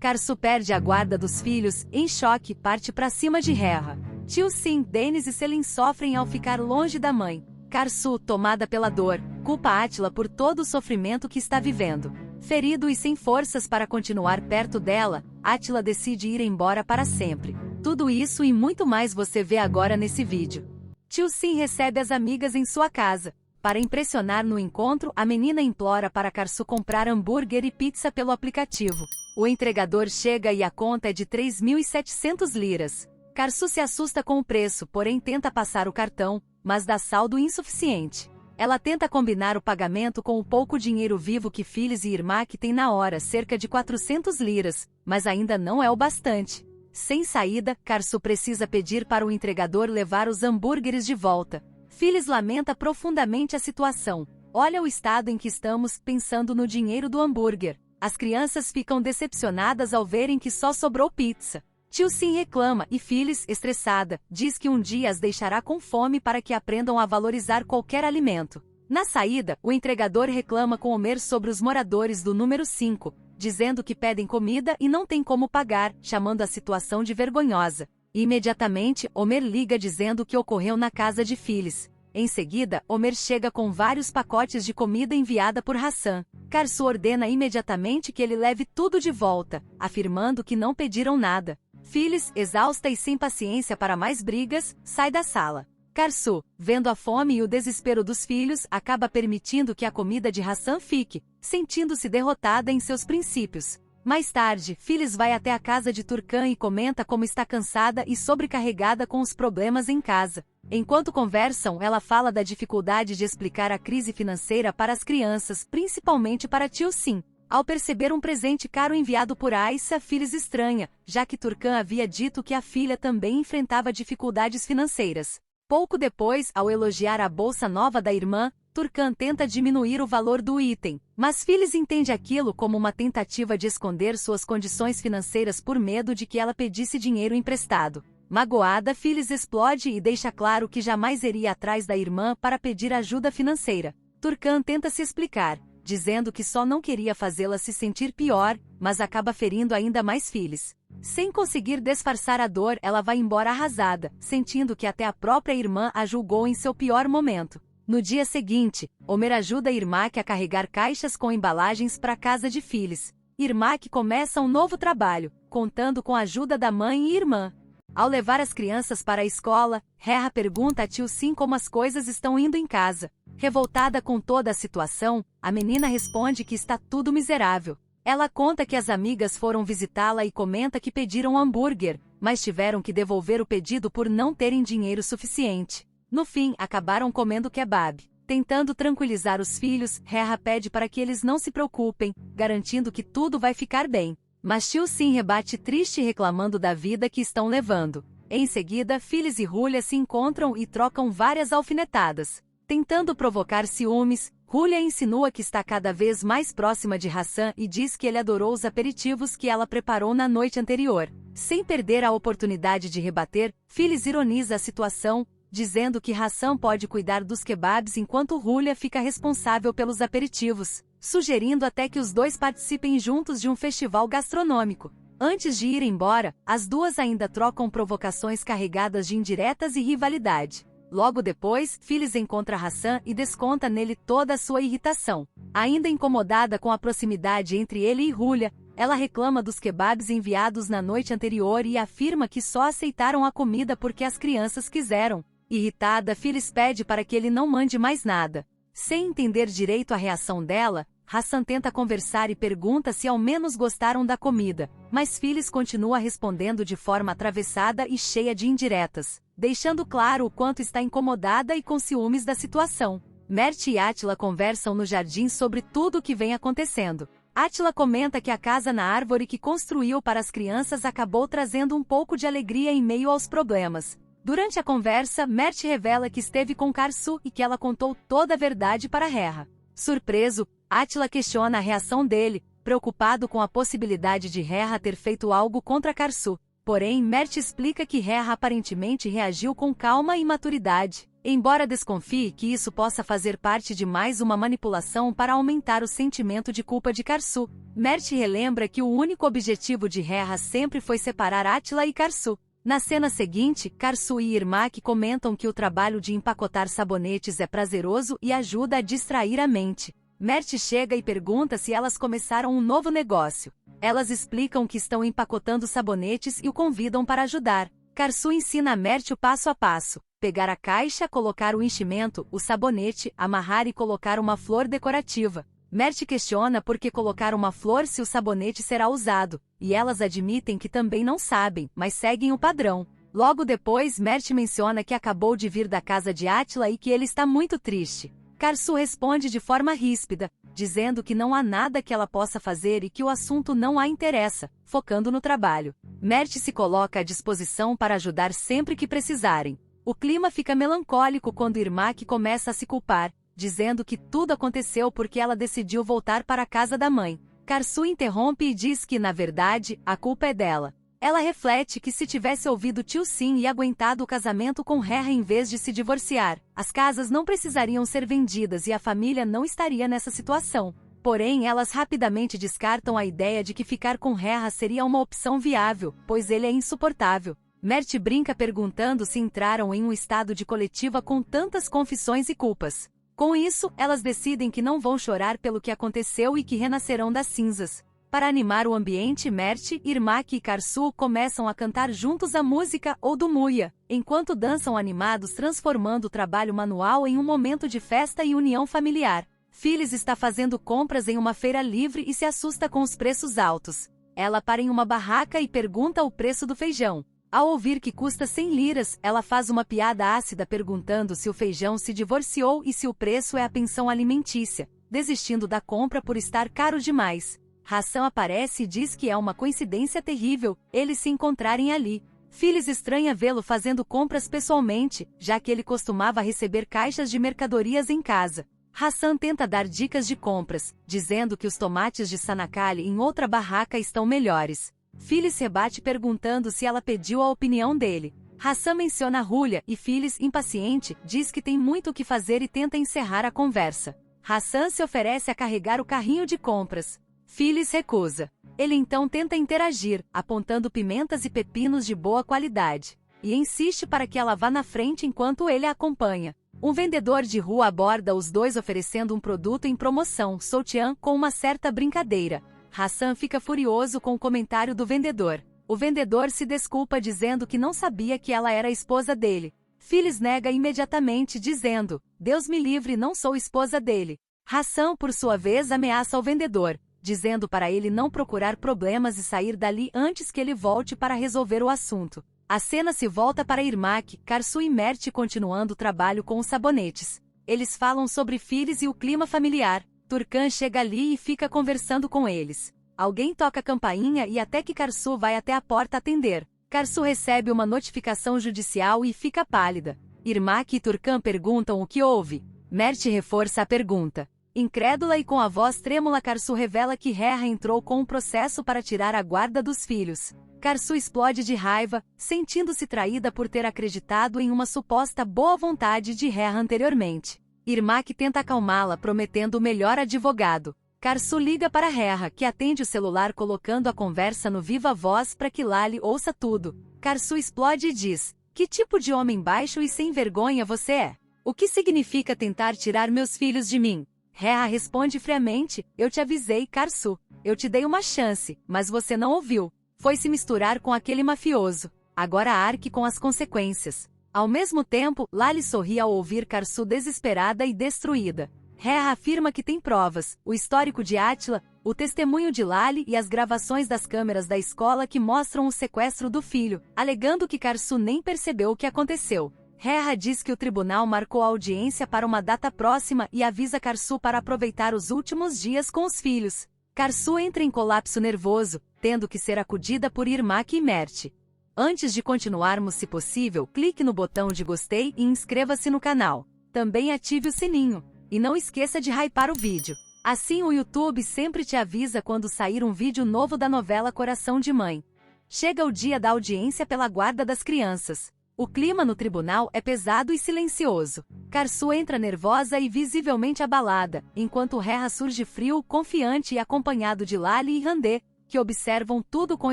Karsu perde a guarda dos filhos, em choque, parte pra cima de Reha. Tio Sim, Dennis e Selin sofrem ao ficar longe da mãe. Karsu, tomada pela dor, culpa Attila por todo o sofrimento que está vivendo. Ferido e sem forças para continuar perto dela, Attila decide ir embora para sempre. Tudo isso e muito mais você vê agora nesse vídeo. Tio Sim recebe as amigas em sua casa. Para impressionar no encontro, a menina implora para Karsu comprar hambúrguer e pizza pelo aplicativo. O entregador chega e a conta é de 3.700 liras. Karsu se assusta com o preço, porém tenta passar o cartão, mas dá saldo insuficiente. Ela tenta combinar o pagamento com o pouco dinheiro vivo que Phyllis e Irmak têm na hora, cerca de 400 liras, mas ainda não é o bastante. Sem saída, Karsu precisa pedir para o entregador levar os hambúrgueres de volta. Phyllis lamenta profundamente a situação. Olha o estado em que estamos, pensando no dinheiro do hambúrguer. As crianças ficam decepcionadas ao verem que só sobrou pizza. Tio Sim reclama e Phyllis, estressada, diz que um dia as deixará com fome para que aprendam a valorizar qualquer alimento. Na saída, o entregador reclama com Homer sobre os moradores do número 5, dizendo que pedem comida e não tem como pagar, chamando a situação de vergonhosa. Imediatamente, Homer liga dizendo o que ocorreu na casa de Phyllis. Em seguida, Homer chega com vários pacotes de comida enviada por Hassan. Karsu ordena imediatamente que ele leve tudo de volta, afirmando que não pediram nada. Phyllis, exausta e sem paciência para mais brigas, sai da sala. Karsu, vendo a fome e o desespero dos filhos, acaba permitindo que a comida de Hassan fique, sentindo-se derrotada em seus princípios. Mais tarde, Phyllis vai até a casa de Turcan e comenta como está cansada e sobrecarregada com os problemas em casa. Enquanto conversam, ela fala da dificuldade de explicar a crise financeira para as crianças, principalmente para Tio Sim. Ao perceber um presente caro enviado por Aissa, Phyllis estranha, já que Turcan havia dito que a filha também enfrentava dificuldades financeiras. Pouco depois, ao elogiar a bolsa nova da irmã, Turcan tenta diminuir o valor do item, mas Phyllis entende aquilo como uma tentativa de esconder suas condições financeiras por medo de que ela pedisse dinheiro emprestado. Magoada, Phyllis explode e deixa claro que jamais iria atrás da irmã para pedir ajuda financeira. Turcan tenta se explicar, dizendo que só não queria fazê-la se sentir pior, mas acaba ferindo ainda mais Phyllis. Sem conseguir disfarçar a dor, ela vai embora arrasada, sentindo que até a própria irmã a julgou em seu pior momento. No dia seguinte, Homer ajuda Irmak a carregar caixas com embalagens para a casa de Phyllis. Irmak começa um novo trabalho, contando com a ajuda da mãe e irmã. Ao levar as crianças para a escola, Reha pergunta a Tio Sim como as coisas estão indo em casa. Revoltada com toda a situação, a menina responde que está tudo miserável. Ela conta que as amigas foram visitá-la e comenta que pediram hambúrguer, mas tiveram que devolver o pedido por não terem dinheiro suficiente. No fim, acabaram comendo kebab. Tentando tranquilizar os filhos, Reha pede para que eles não se preocupem, garantindo que tudo vai ficar bem. Mas Tio Sim rebate triste reclamando da vida que estão levando. Em seguida, Phyllis e Julia se encontram e trocam várias alfinetadas. Tentando provocar ciúmes, Julia insinua que está cada vez mais próxima de Hassan e diz que ele adorou os aperitivos que ela preparou na noite anterior. Sem perder a oportunidade de rebater, Phyllis ironiza a situação, dizendo que Hassan pode cuidar dos kebabs enquanto Julia fica responsável pelos aperitivos, sugerindo até que os dois participem juntos de um festival gastronômico. Antes de ir embora, as duas ainda trocam provocações carregadas de indiretas e rivalidade. Logo depois, Phyllis encontra Hassan e desconta nele toda a sua irritação. Ainda incomodada com a proximidade entre ele e Julia, ela reclama dos kebabs enviados na noite anterior e afirma que só aceitaram a comida porque as crianças quiseram. Irritada, Phyllis pede para que ele não mande mais nada. Sem entender direito a reação dela, Hassan tenta conversar e pergunta se ao menos gostaram da comida, mas Phyllis continua respondendo de forma atravessada e cheia de indiretas, deixando claro o quanto está incomodada e com ciúmes da situação. Mert e Attila conversam no jardim sobre tudo o que vem acontecendo. Attila comenta que a casa na árvore que construiu para as crianças acabou trazendo um pouco de alegria em meio aos problemas. Durante a conversa, Mert revela que esteve com Karsu e que ela contou toda a verdade para Reha. Surpreso, Attila questiona a reação dele, preocupado com a possibilidade de Reha ter feito algo contra Karsu. Porém, Mert explica que Reha aparentemente reagiu com calma e maturidade, embora desconfie que isso possa fazer parte de mais uma manipulação para aumentar o sentimento de culpa de Karsu. Mert relembra que o único objetivo de Reha sempre foi separar Atila e Karsu. Na cena seguinte, Karsu e Irmak comentam que o trabalho de empacotar sabonetes é prazeroso e ajuda a distrair a mente. Mert chega e pergunta se elas começaram um novo negócio. Elas explicam que estão empacotando sabonetes e o convidam para ajudar. Karsu ensina a Mert o passo a passo: pegar a caixa, colocar o enchimento, o sabonete, amarrar e colocar uma flor decorativa. Mert questiona por que colocar uma flor se o sabonete será usado, e elas admitem que também não sabem, mas seguem o padrão. Logo depois, Mert menciona que acabou de vir da casa de Atila e que ele está muito triste. Karsu responde de forma ríspida, dizendo que não há nada que ela possa fazer e que o assunto não a interessa, focando no trabalho. Mert se coloca à disposição para ajudar sempre que precisarem. O clima fica melancólico quando Irmak começa a se culpar, dizendo que tudo aconteceu porque ela decidiu voltar para a casa da mãe. Karsu interrompe e diz que, na verdade, a culpa é dela. Ela reflete que se tivesse ouvido Tio Sim e aguentado o casamento com Reha em vez de se divorciar, as casas não precisariam ser vendidas e a família não estaria nessa situação. Porém, elas rapidamente descartam a ideia de que ficar com Reha seria uma opção viável, pois ele é insuportável. Mert brinca perguntando se entraram em um estado de coletiva com tantas confissões e culpas. Com isso, elas decidem que não vão chorar pelo que aconteceu e que renascerão das cinzas. Para animar o ambiente, Mert, Irmak e Karsu começam a cantar juntos a música Odu Muya, enquanto dançam animados, transformando o trabalho manual em um momento de festa e união familiar. Phyllis está fazendo compras em uma feira livre e se assusta com os preços altos. Ela para em uma barraca e pergunta o preço do feijão. Ao ouvir que custa 100 liras, ela faz uma piada ácida perguntando se o feijão se divorciou e se o preço é a pensão alimentícia, desistindo da compra por estar caro demais. Hassan aparece e diz que é uma coincidência terrível eles se encontrarem ali. Phyllis estranha vê-lo fazendo compras pessoalmente, já que ele costumava receber caixas de mercadorias em casa. Hassan tenta dar dicas de compras, dizendo que os tomates de Sanakali em outra barraca estão melhores. Phyllis rebate perguntando se ela pediu a opinião dele. Hassan menciona Hulya e Phyllis, impaciente, diz que tem muito o que fazer e tenta encerrar a conversa. Hassan se oferece a carregar o carrinho de compras. Phyllis recusa. Ele então tenta interagir, apontando pimentas e pepinos de boa qualidade, e insiste para que ela vá na frente enquanto ele a acompanha. Um vendedor de rua aborda os dois oferecendo um produto em promoção, Soutian, com uma certa brincadeira. Hassan fica furioso com o comentário do vendedor. O vendedor se desculpa dizendo que não sabia que ela era a esposa dele. Phyllis nega imediatamente dizendo, Deus me livre, não sou esposa dele. Hassan, por sua vez, ameaça o vendedor, dizendo para ele não procurar problemas e sair dali antes que ele volte para resolver o assunto. A cena se volta para Irmak, Karsu e Mert continuando o trabalho com os sabonetes. Eles falam sobre Phyllis e o clima familiar. Turkan chega ali e fica conversando com eles. Alguém toca a campainha e até que Karsu vai até a porta atender. Karsu recebe uma notificação judicial e fica pálida. Irmak e Turkan perguntam o que houve. Mert reforça a pergunta. Incrédula e com a voz trêmula, Karsu revela que Reha entrou com um processo para tirar a guarda dos filhos. Karsu explode de raiva, sentindo-se traída por ter acreditado em uma suposta boa vontade de Reha anteriormente. Irmak tenta acalmá-la, prometendo o melhor advogado. Karsu liga para Reha, que atende o celular colocando a conversa no viva voz para que Lali ouça tudo. Karsu explode e diz, que tipo de homem baixo e sem vergonha você é? O que significa tentar tirar meus filhos de mim? Reha responde friamente, eu te avisei, Karsu. Eu te dei uma chance, mas você não ouviu. Foi se misturar com aquele mafioso. Agora arque com as consequências. Ao mesmo tempo, Lali sorri ao ouvir Karsu desesperada e destruída. Reha afirma que tem provas, o histórico de Atila, o testemunho de Lali e as gravações das câmeras da escola que mostram o sequestro do filho, alegando que Karsu nem percebeu o que aconteceu. Reha diz que o tribunal marcou a audiência para uma data próxima e avisa Karsu para aproveitar os últimos dias com os filhos. Karsu entra em colapso nervoso, tendo que ser acudida por Irmak e Mert. Antes de continuarmos, se possível, clique no botão de gostei e inscreva-se no canal. Também ative o sininho. E não esqueça de hypar o vídeo. Assim o YouTube sempre te avisa quando sair um vídeo novo da novela Coração de Mãe. Chega o dia da audiência pela guarda das crianças. O clima no tribunal é pesado e silencioso. Karsu entra nervosa e visivelmente abalada, enquanto Reha surge frio, confiante e acompanhado de Lali e Randê, que observam tudo com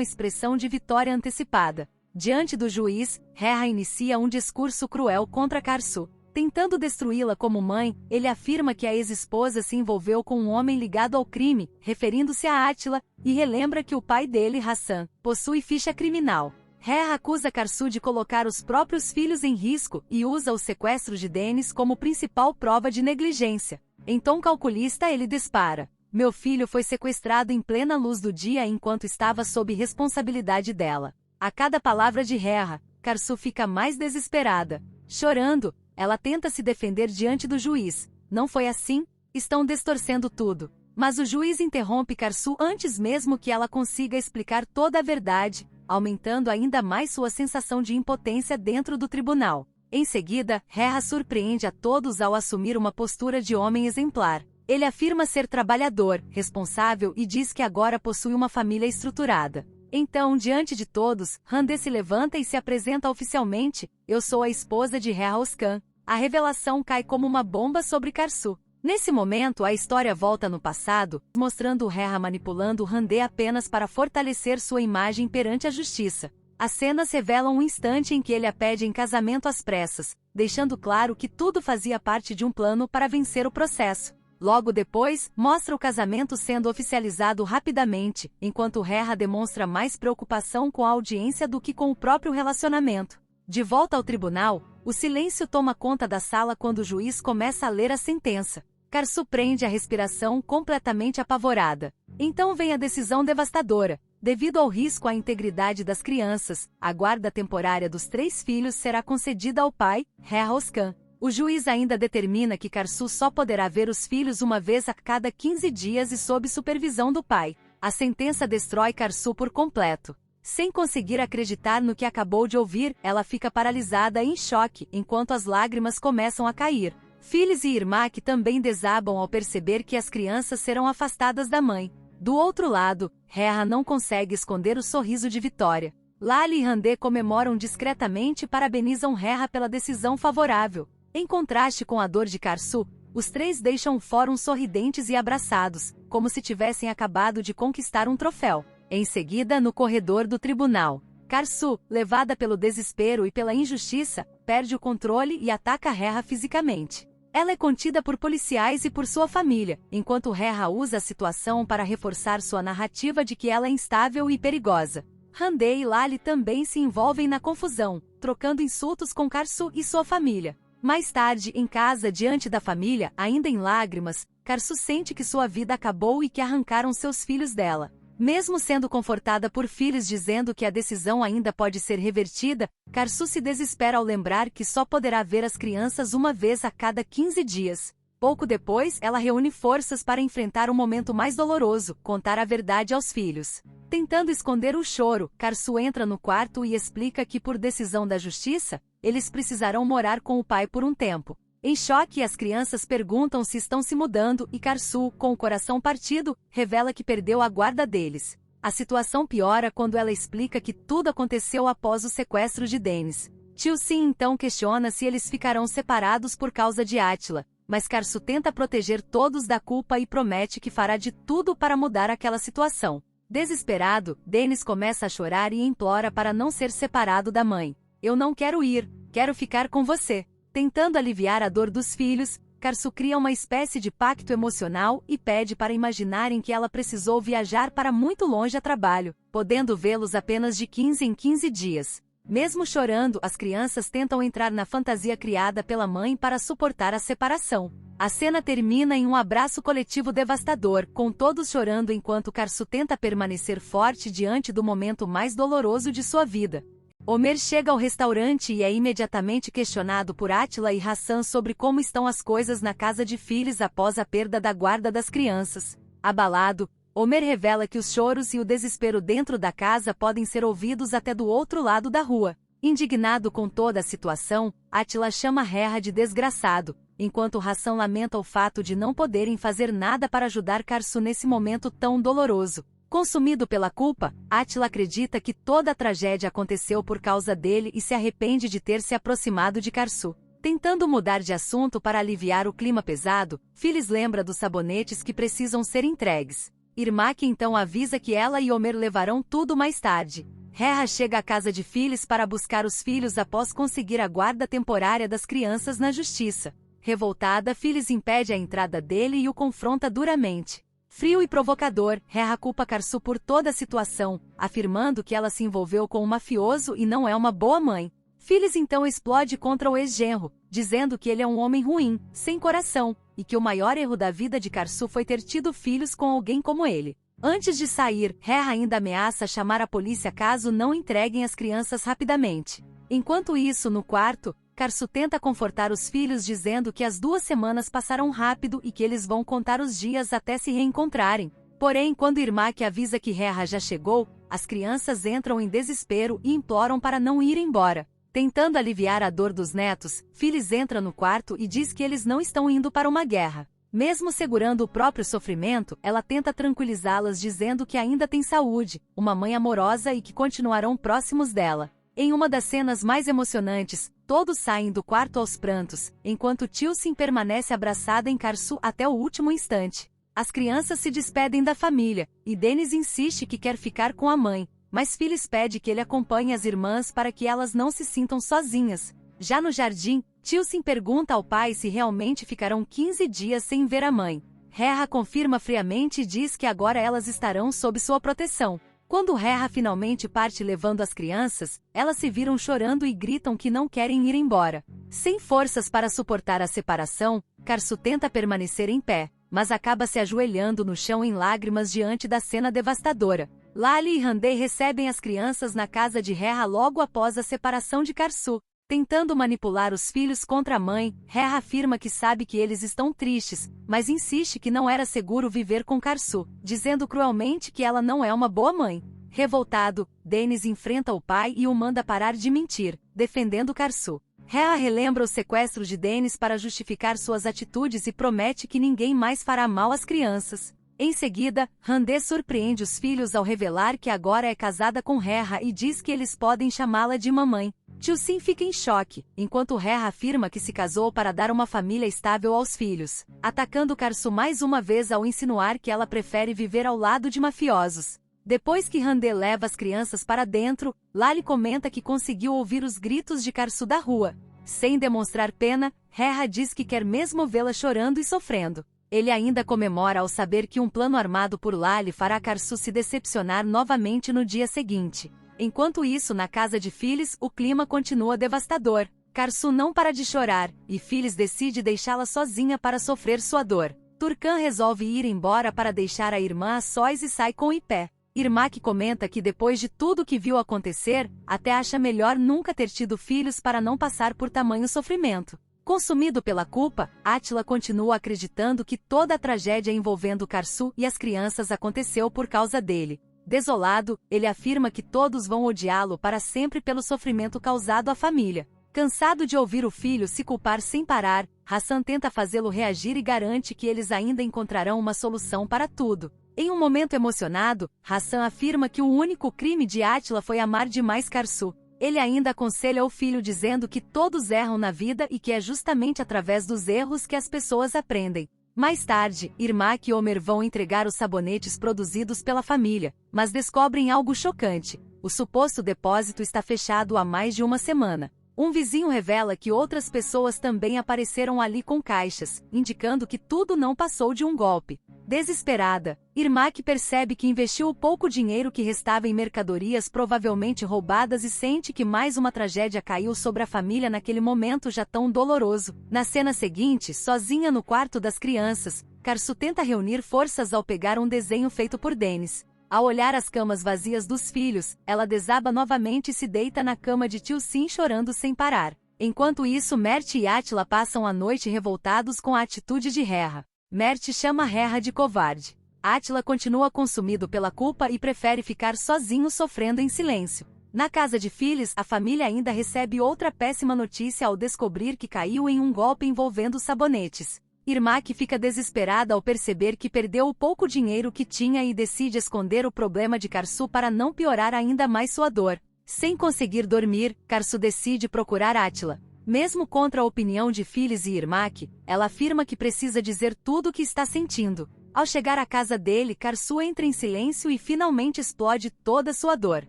expressão de vitória antecipada. Diante do juiz, Reha inicia um discurso cruel contra Karsu. Tentando destruí-la como mãe, ele afirma que a ex-esposa se envolveu com um homem ligado ao crime, referindo-se a Átila, e relembra que o pai dele, Hassan, possui ficha criminal. Reha acusa Karsu de colocar os próprios filhos em risco e usa o sequestro de Denis como principal prova de negligência. Em tom calculista ele dispara: "Meu filho foi sequestrado em plena luz do dia enquanto estava sob responsabilidade dela." A cada palavra de Reha, Karsu fica mais desesperada. Chorando, ela tenta se defender diante do juiz. "Não foi assim? Estão distorcendo tudo." Mas o juiz interrompe Karsu antes mesmo que ela consiga explicar toda a verdade, aumentando ainda mais sua sensação de impotência dentro do tribunal. Em seguida, Reha surpreende a todos ao assumir uma postura de homem exemplar. Ele afirma ser trabalhador, responsável e diz que agora possui uma família estruturada. Então, diante de todos, Randê se levanta e se apresenta oficialmente: "Eu sou a esposa de Reha Oscan." A revelação cai como uma bomba sobre Karsu. Nesse momento, a história volta no passado, mostrando Reha manipulando Randê apenas para fortalecer sua imagem perante a justiça. As cenas revelam um instante em que ele a pede em casamento às pressas, deixando claro que tudo fazia parte de um plano para vencer o processo. Logo depois, mostra o casamento sendo oficializado rapidamente, enquanto Reha demonstra mais preocupação com a audiência do que com o próprio relacionamento. De volta ao tribunal, o silêncio toma conta da sala quando o juiz começa a ler a sentença. Karsu prende a respiração completamente apavorada. Então vem a decisão devastadora. Devido ao risco à integridade das crianças, a guarda temporária dos 3 filhos será concedida ao pai, Reha Oscan. O juiz ainda determina que Karsu só poderá ver os filhos uma vez a cada 15 dias e sob supervisão do pai. A sentença destrói Karsu por completo. Sem conseguir acreditar no que acabou de ouvir, ela fica paralisada e em choque, enquanto as lágrimas começam a cair. Filhos e Irmak também desabam ao perceber que as crianças serão afastadas da mãe. Do outro lado, Reha não consegue esconder o sorriso de vitória. Lali e Randê comemoram discretamente e parabenizam Reha pela decisão favorável. Em contraste com a dor de Karsu, os 3 deixam o fórum sorridentes e abraçados, como se tivessem acabado de conquistar um troféu. Em seguida, no corredor do tribunal, Karsu, levada pelo desespero e pela injustiça, perde o controle e ataca Reha fisicamente. Ela é contida por policiais e por sua família, enquanto Reha usa a situação para reforçar sua narrativa de que ela é instável e perigosa. Randê e Lali também se envolvem na confusão, trocando insultos com Karsu e sua família. Mais tarde, em casa diante da família, ainda em lágrimas, Karsu sente que sua vida acabou e que arrancaram seus filhos dela. Mesmo sendo confortada por filhos dizendo que a decisão ainda pode ser revertida, Karsu se desespera ao lembrar que só poderá ver as crianças uma vez a cada 15 dias. Pouco depois, ela reúne forças para enfrentar o momento mais doloroso, contar a verdade aos filhos. Tentando esconder o choro, Karsu entra no quarto e explica que, por decisão da justiça, eles precisarão morar com o pai por um tempo. Em choque, as crianças perguntam se estão se mudando e Karsu, com o coração partido, revela que perdeu a guarda deles. A situação piora quando ela explica que tudo aconteceu após o sequestro de Denis. Tio Sim então questiona se eles ficarão separados por causa de Átila, mas Karsu tenta proteger todos da culpa e promete que fará de tudo para mudar aquela situação. Desesperado, Denis começa a chorar e implora para não ser separado da mãe. "Eu não quero ir, quero ficar com você." Tentando aliviar a dor dos filhos, Karsu cria uma espécie de pacto emocional e pede para imaginarem que ela precisou viajar para muito longe a trabalho, podendo vê-los apenas de 15 em 15 dias. Mesmo chorando, as crianças tentam entrar na fantasia criada pela mãe para suportar a separação. A cena termina em um abraço coletivo devastador, com todos chorando enquanto Karsu tenta permanecer forte diante do momento mais doloroso de sua vida. Omer chega ao restaurante e é imediatamente questionado por Átila e Hassan sobre como estão as coisas na casa de filhos após a perda da guarda das crianças. Abalado, Omer revela que os choros e o desespero dentro da casa podem ser ouvidos até do outro lado da rua. Indignado com toda a situação, Átila chama Reha de desgraçado, enquanto Hassan lamenta o fato de não poderem fazer nada para ajudar Karsu nesse momento tão doloroso. Consumido pela culpa, Átila acredita que toda a tragédia aconteceu por causa dele e se arrepende de ter se aproximado de Karsu. Tentando mudar de assunto para aliviar o clima pesado, Phyllis lembra dos sabonetes que precisam ser entregues. Irmak então avisa que ela e Homer levarão tudo mais tarde. Rera chega à casa de Phyllis para buscar os filhos após conseguir a guarda temporária das crianças na justiça. Revoltada, Phyllis impede a entrada dele e o confronta duramente. Frio e provocador, Rera culpa Karsu por toda a situação, afirmando que ela se envolveu com um mafioso e não é uma boa mãe. Phyllis então explode contra o ex-genro, dizendo que ele é um homem ruim, sem coração, e que o maior erro da vida de Karsu foi ter tido filhos com alguém como ele. Antes de sair, Rera ainda ameaça chamar a polícia caso não entreguem as crianças rapidamente. Enquanto isso, no quarto, Karsu tenta confortar os filhos dizendo que as 2 semanas passaram rápido e que eles vão contar os dias até se reencontrarem. Porém, quando Irmak avisa que Rera já chegou, as crianças entram em desespero e imploram para não ir embora. Tentando aliviar a dor dos netos, Phyllis entra no quarto e diz que eles não estão indo para uma guerra. Mesmo segurando o próprio sofrimento, ela tenta tranquilizá-las dizendo que ainda tem saúde, uma mãe amorosa e que continuarão próximos dela. Em uma das cenas mais emocionantes, todos saem do quarto aos prantos, enquanto Tilsin permanece abraçada em Karsu até o último instante. As crianças se despedem da família, e Dennis insiste que quer ficar com a mãe, mas Phyllis pede que ele acompanhe as irmãs para que elas não se sintam sozinhas. Já no jardim, Tilsin pergunta ao pai se realmente ficarão 15 dias sem ver a mãe. Rera confirma friamente e diz que agora elas estarão sob sua proteção. Quando Rera finalmente parte levando as crianças, elas se viram chorando e gritam que não querem ir embora. Sem forças para suportar a separação, Karsu tenta permanecer em pé, mas acaba se ajoelhando no chão em lágrimas diante da cena devastadora. Lali e Randê recebem as crianças na casa de Rera logo após a separação de Karsu. Tentando manipular os filhos contra a mãe, Rera afirma que sabe que eles estão tristes, mas insiste que não era seguro viver com Karsu, dizendo cruelmente que ela não é uma boa mãe. Revoltado, Dennis enfrenta o pai e o manda parar de mentir, defendendo Karsu. Rera relembra o sequestro de Dennis para justificar suas atitudes e promete que ninguém mais fará mal às crianças. Em seguida, Randê surpreende os filhos ao revelar que agora é casada com Rera e diz que eles podem chamá-la de mamãe. Tilsin fica em choque, enquanto Rera afirma que se casou para dar uma família estável aos filhos, atacando Karsu mais uma vez ao insinuar que ela prefere viver ao lado de mafiosos. Depois que Randê leva as crianças para dentro, Lali comenta que conseguiu ouvir os gritos de Karsu da rua. Sem demonstrar pena, Rera diz que quer mesmo vê-la chorando e sofrendo. Ele ainda comemora ao saber que um plano armado por Lali fará Karsu se decepcionar novamente no dia seguinte. Enquanto isso, na casa de Phyllis, o clima continua devastador. Karsu não para de chorar, e Phyllis decide deixá-la sozinha para sofrer sua dor. Turcan resolve ir embora para deixar a irmã a sós e sai com Ipé. Irmak comenta que depois de tudo que viu acontecer, até acha melhor nunca ter tido filhos para não passar por tamanho sofrimento. Consumido pela culpa, Átila continua acreditando que toda a tragédia envolvendo Karsu e as crianças aconteceu por causa dele. Desolado, ele afirma que todos vão odiá-lo para sempre pelo sofrimento causado à família. Cansado de ouvir o filho se culpar sem parar, Hassan tenta fazê-lo reagir e garante que eles ainda encontrarão uma solução para tudo. Em um momento emocionado, Hassan afirma que o único crime de Átila foi amar demais Karsu. Ele ainda aconselha o filho dizendo que todos erram na vida e que é justamente através dos erros que as pessoas aprendem. Mais tarde, Irmak e Homer vão entregar os sabonetes produzidos pela família, mas descobrem algo chocante. O suposto depósito está fechado há mais de uma semana. Um vizinho revela que outras pessoas também apareceram ali com caixas, indicando que tudo não passou de um golpe. Desesperada, Irmak percebe que investiu o pouco dinheiro que restava em mercadorias provavelmente roubadas e sente que mais uma tragédia caiu sobre a família naquele momento já tão doloroso. Na cena seguinte, sozinha no quarto das crianças, Karsu tenta reunir forças ao pegar um desenho feito por Dennis. Ao olhar as camas vazias dos filhos, ela desaba novamente e se deita na cama de Tilsin chorando sem parar. Enquanto isso, Mert e Átila passam a noite revoltados com a atitude de Rera. Mert chama Rera de covarde. Átila continua consumido pela culpa e prefere ficar sozinho sofrendo em silêncio. Na casa de Phyllis, a família ainda recebe outra péssima notícia ao descobrir que caiu em um golpe envolvendo sabonetes. Irmak fica desesperada ao perceber que perdeu o pouco dinheiro que tinha e decide esconder o problema de Karsu para não piorar ainda mais sua dor. Sem conseguir dormir, Karsu decide procurar Átila. Mesmo contra a opinião de Phyllis e Irmak, ela afirma que precisa dizer tudo o que está sentindo. Ao chegar à casa dele, Karsu entra em silêncio e finalmente explode toda sua dor.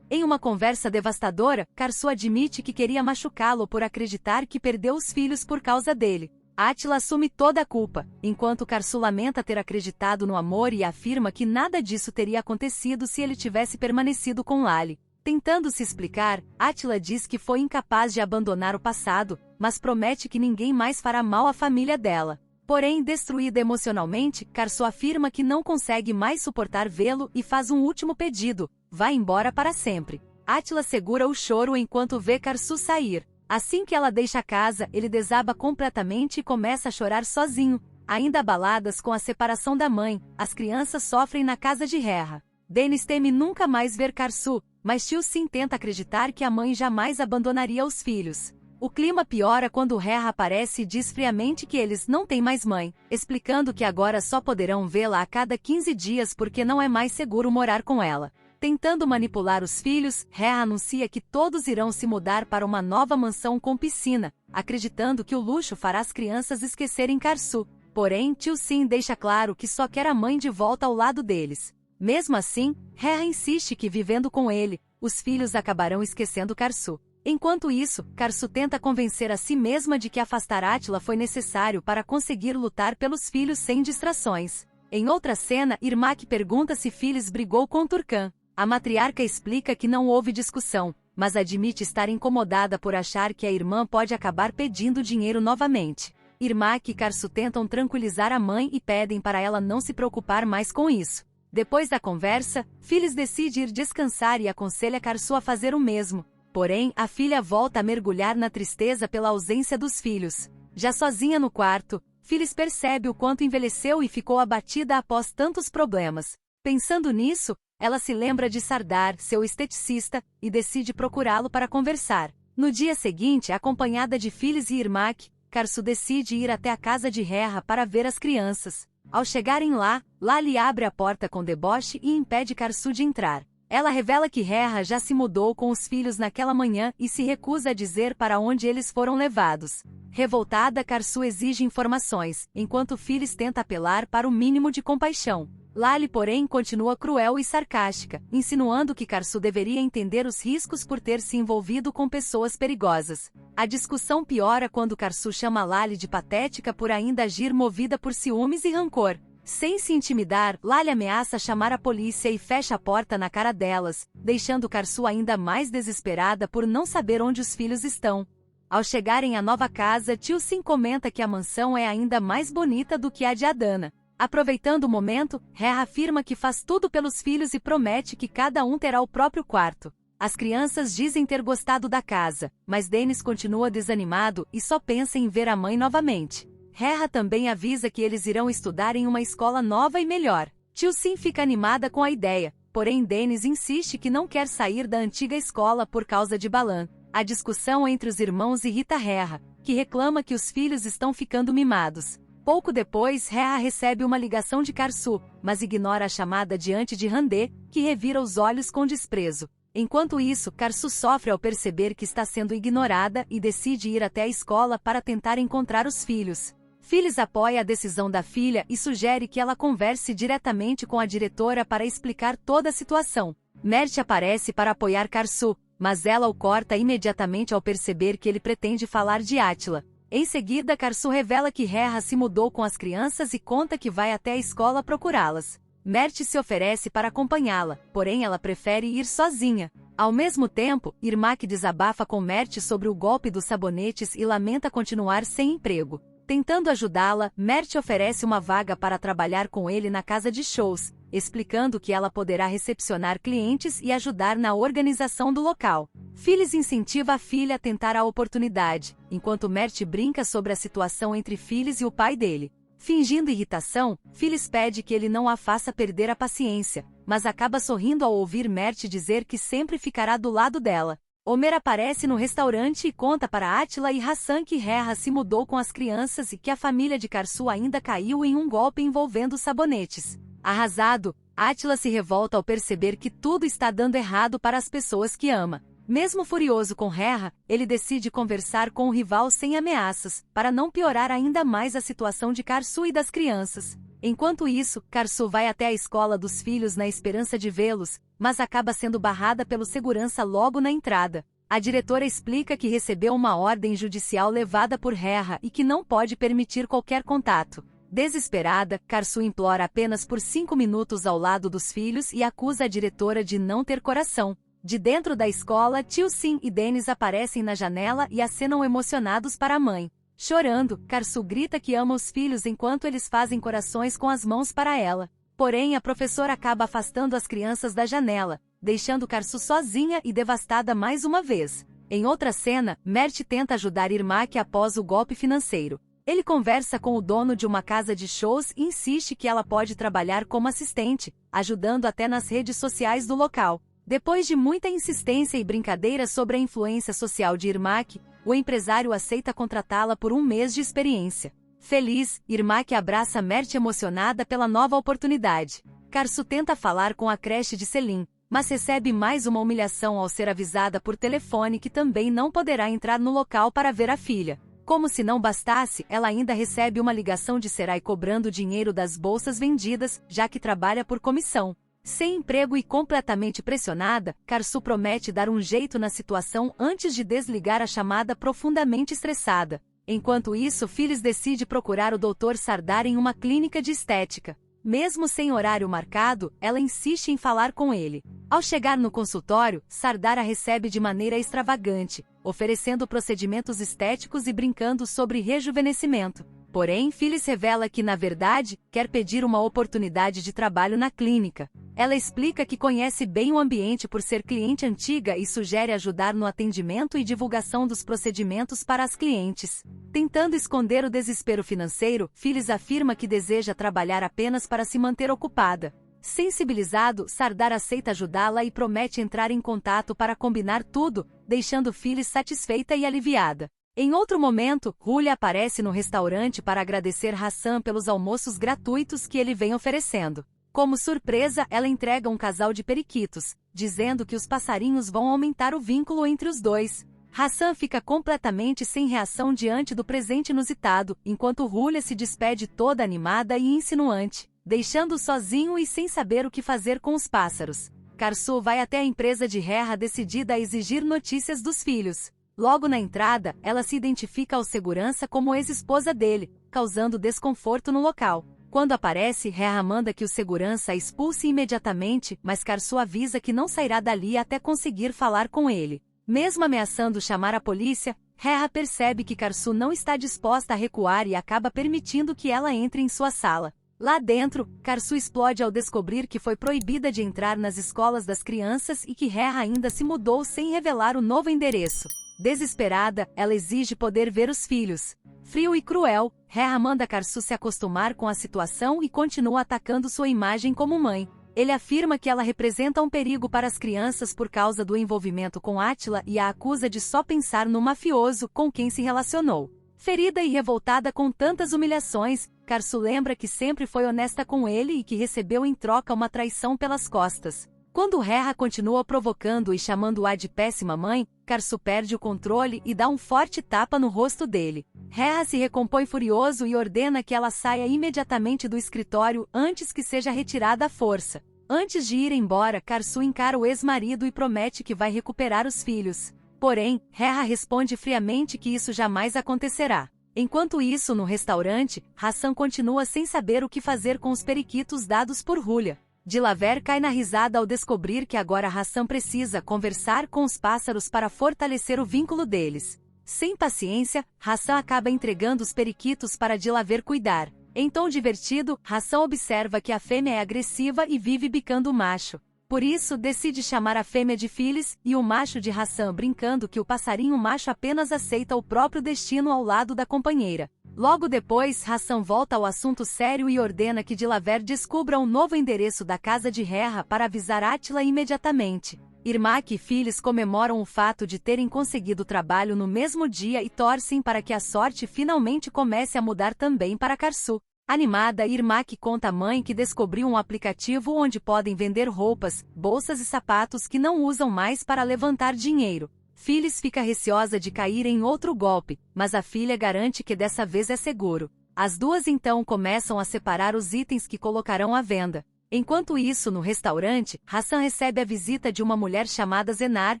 Em uma conversa devastadora, Karsu admite que queria machucá-lo por acreditar que perdeu os filhos por causa dele. Átila assume toda a culpa, enquanto Karsu lamenta ter acreditado no amor e afirma que nada disso teria acontecido se ele tivesse permanecido com Lali. Tentando se explicar, Átila diz que foi incapaz de abandonar o passado, mas promete que ninguém mais fará mal à família dela. Porém, destruída emocionalmente, Karsu afirma que não consegue mais suportar vê-lo e faz um último pedido: vá embora para sempre. Átila segura o choro enquanto vê Karsu sair. Assim que ela deixa a casa, ele desaba completamente e começa a chorar sozinho. Ainda abaladas com a separação da mãe, as crianças sofrem na casa de Reha. Dennis teme nunca mais ver Karsu, mas Tio-Sin tenta acreditar que a mãe jamais abandonaria os filhos. O clima piora quando Reha aparece e diz friamente que eles não têm mais mãe, explicando que agora só poderão vê-la a cada 15 dias porque não é mais seguro morar com ela. Tentando manipular os filhos, Reha anuncia que todos irão se mudar para uma nova mansão com piscina, acreditando que o luxo fará as crianças esquecerem Karsu. Porém, Tio-Sin deixa claro que só quer a mãe de volta ao lado deles. Mesmo assim, Reha insiste que vivendo com ele, os filhos acabarão esquecendo Karsu. Enquanto isso, Karsu tenta convencer a si mesma de que afastar Átila foi necessário para conseguir lutar pelos filhos sem distrações. Em outra cena, Irmak pergunta se Phyllis brigou com Turkan. A matriarca explica que não houve discussão, mas admite estar incomodada por achar que a irmã pode acabar pedindo dinheiro novamente. Irmak e Karsu tentam tranquilizar a mãe e pedem para ela não se preocupar mais com isso. Depois da conversa, Phyllis decide ir descansar e aconselha Karsu a fazer o mesmo. Porém, a filha volta a mergulhar na tristeza pela ausência dos filhos. Já sozinha no quarto, Phyllis percebe o quanto envelheceu e ficou abatida após tantos problemas. Pensando nisso, ela se lembra de Sardar, seu esteticista, e decide procurá-lo para conversar. No dia seguinte, acompanhada de Phyllis e Irmak, Karsu decide ir até a casa de Reha para ver as crianças. Ao chegarem lá, Lali abre a porta com deboche e impede Karsu de entrar. Ela revela que Reha já se mudou com os filhos naquela manhã e se recusa a dizer para onde eles foram levados. Revoltada, Karsu exige informações, enquanto Phyllis tenta apelar para o mínimo de compaixão. Lali, porém, continua cruel e sarcástica, insinuando que Karsu deveria entender os riscos por ter se envolvido com pessoas perigosas. A discussão piora quando Karsu chama Lali de patética por ainda agir movida por ciúmes e rancor. Sem se intimidar, Lali ameaça chamar a polícia e fecha a porta na cara delas, deixando Karsu ainda mais desesperada por não saber onde os filhos estão. Ao chegarem à nova casa, Tio-Sin comenta que a mansão é ainda mais bonita do que a de Adana. Aproveitando o momento, Reha afirma que faz tudo pelos filhos e promete que cada um terá o próprio quarto. As crianças dizem ter gostado da casa, mas Dennis continua desanimado e só pensa em ver a mãe novamente. Reha também avisa que eles irão estudar em uma escola nova e melhor. Tio-Sin fica animada com a ideia, porém Dennis insiste que não quer sair da antiga escola por causa de Balan. A discussão entre os irmãos irrita Reha, que reclama que os filhos estão ficando mimados. Pouco depois, Reha recebe uma ligação de Karsu, mas ignora a chamada diante de Randê, que revira os olhos com desprezo. Enquanto isso, Karsu sofre ao perceber que está sendo ignorada e decide ir até a escola para tentar encontrar os filhos. Phyllis apoia a decisão da filha e sugere que ela converse diretamente com a diretora para explicar toda a situação. Mert aparece para apoiar Karsu, mas ela o corta imediatamente ao perceber que ele pretende falar de Átila. Em seguida, Karsu revela que Reha se mudou com as crianças e conta que vai até a escola procurá-las. Mert se oferece para acompanhá-la, porém ela prefere ir sozinha. Ao mesmo tempo, Irmak desabafa com Mert sobre o golpe dos sabonetes e lamenta continuar sem emprego. Tentando ajudá-la, Mert oferece uma vaga para trabalhar com ele na casa de shows, explicando que ela poderá recepcionar clientes e ajudar na organização do local. Phyllis incentiva a filha a tentar a oportunidade, enquanto Mert brinca sobre a situação entre Phyllis e o pai dele. Fingindo irritação, Phyllis pede que ele não a faça perder a paciência, mas acaba sorrindo ao ouvir Mert dizer que sempre ficará do lado dela. Homer aparece no restaurante e conta para Átila e Hassan que Reha se mudou com as crianças e que a família de Karsu ainda caiu em um golpe envolvendo sabonetes. Arrasado, Átila se revolta ao perceber que tudo está dando errado para as pessoas que ama. Mesmo furioso com Reha, ele decide conversar com o rival sem ameaças, para não piorar ainda mais a situação de Karsu e das crianças. Enquanto isso, Karsu vai até a escola dos filhos na esperança de vê-los, mas acaba sendo barrada pelo segurança logo na entrada. A diretora explica que recebeu uma ordem judicial levada por Reha e que não pode permitir qualquer contato. Desesperada, Karsu implora apenas por 5 minutos ao lado dos filhos e acusa a diretora de não ter coração. De dentro da escola, Tio Sim e Dennis aparecem na janela e acenam emocionados para a mãe. Chorando, Karsu grita que ama os filhos enquanto eles fazem corações com as mãos para ela. Porém, a professora acaba afastando as crianças da janela, deixando Karsu sozinha e devastada mais uma vez. Em outra cena, Mert tenta ajudar Irmak após o golpe financeiro. Ele conversa com o dono de uma casa de shows e insiste que ela pode trabalhar como assistente, ajudando até nas redes sociais do local. Depois de muita insistência e brincadeira sobre a influência social de Irmak, o empresário aceita contratá-la por 1 mês de experiência. Feliz, Irmak abraça Mert emocionada pela nova oportunidade. Karsu tenta falar com a creche de Selim, mas recebe mais uma humilhação ao ser avisada por telefone que também não poderá entrar no local para ver a filha. Como se não bastasse, ela ainda recebe uma ligação de Serai cobrando dinheiro das bolsas vendidas, já que trabalha por comissão. Sem emprego e completamente pressionada, Karsu promete dar um jeito na situação antes de desligar a chamada profundamente estressada. Enquanto isso, Phyllis decide procurar o Dr. Sardar em uma clínica de estética. Mesmo sem horário marcado, ela insiste em falar com ele. Ao chegar no consultório, Sardar a recebe de maneira extravagante, oferecendo procedimentos estéticos e brincando sobre rejuvenescimento. Porém, Phyllis revela que, na verdade, quer pedir uma oportunidade de trabalho na clínica. Ela explica que conhece bem o ambiente por ser cliente antiga e sugere ajudar no atendimento e divulgação dos procedimentos para as clientes. Tentando esconder o desespero financeiro, Phyllis afirma que deseja trabalhar apenas para se manter ocupada. Sensibilizado, Sardar aceita ajudá-la e promete entrar em contato para combinar tudo, deixando Phyllis satisfeita e aliviada. Em outro momento, Julia aparece no restaurante para agradecer Hassan pelos almoços gratuitos que ele vem oferecendo. Como surpresa, ela entrega um casal de periquitos, dizendo que os passarinhos vão aumentar o vínculo entre os dois. Hassan fica completamente sem reação diante do presente inusitado, enquanto Julia se despede toda animada e insinuante, deixando-o sozinho e sem saber o que fazer com os pássaros. Karsu vai até a empresa de Reha decidida a exigir notícias dos filhos. Logo na entrada, ela se identifica ao segurança como ex-esposa dele, causando desconforto no local. Quando aparece, Reha manda que o segurança a expulse imediatamente, mas Karsu avisa que não sairá dali até conseguir falar com ele. Mesmo ameaçando chamar a polícia, Reha percebe que Karsu não está disposta a recuar e acaba permitindo que ela entre em sua sala. Lá dentro, Karsu explode ao descobrir que foi proibida de entrar nas escolas das crianças e que Reha ainda se mudou sem revelar o novo endereço. Desesperada, ela exige poder ver os filhos. Frio e cruel, Reha manda Karsu se acostumar com a situação e continua atacando sua imagem como mãe. Ele afirma que ela representa um perigo para as crianças por causa do envolvimento com Átila e a acusa de só pensar no mafioso com quem se relacionou. Ferida e revoltada com tantas humilhações, Karsu lembra que sempre foi honesta com ele e que recebeu em troca uma traição pelas costas. Quando Reha continua provocando e chamando-a de péssima mãe, Karsu perde o controle e dá um forte tapa no rosto dele. Reha se recompõe furioso e ordena que ela saia imediatamente do escritório antes que seja retirada à força. Antes de ir embora, Karsu encara o ex-marido e promete que vai recuperar os filhos. Porém, Reha responde friamente que isso jamais acontecerá. Enquanto isso, no restaurante, Hassan continua sem saber o que fazer com os periquitos dados por Julia. Dilaver cai na risada ao descobrir que agora Hassan precisa conversar com os pássaros para fortalecer o vínculo deles. Sem paciência, Hassan acaba entregando os periquitos para Dilaver cuidar. Em tom divertido, Hassan observa que a fêmea é agressiva e vive bicando o macho. Por isso, decide chamar a fêmea de Phyllis e o macho de Hassan, brincando que o passarinho macho apenas aceita o próprio destino ao lado da companheira. Logo depois, Hassan volta ao assunto sério e ordena que Dilaver descubra um novo endereço da casa de Reha para avisar Átila imediatamente. Irmak e filhos comemoram o fato de terem conseguido o trabalho no mesmo dia e torcem para que a sorte finalmente comece a mudar também para Karsu. Animada, Irmak conta à mãe que descobriu um aplicativo onde podem vender roupas, bolsas e sapatos que não usam mais para levantar dinheiro. Phyllis fica receosa de cair em outro golpe, mas a filha garante que dessa vez é seguro. As duas então começam a separar os itens que colocarão à venda. Enquanto isso, no restaurante, Hassan recebe a visita de uma mulher chamada Zenar,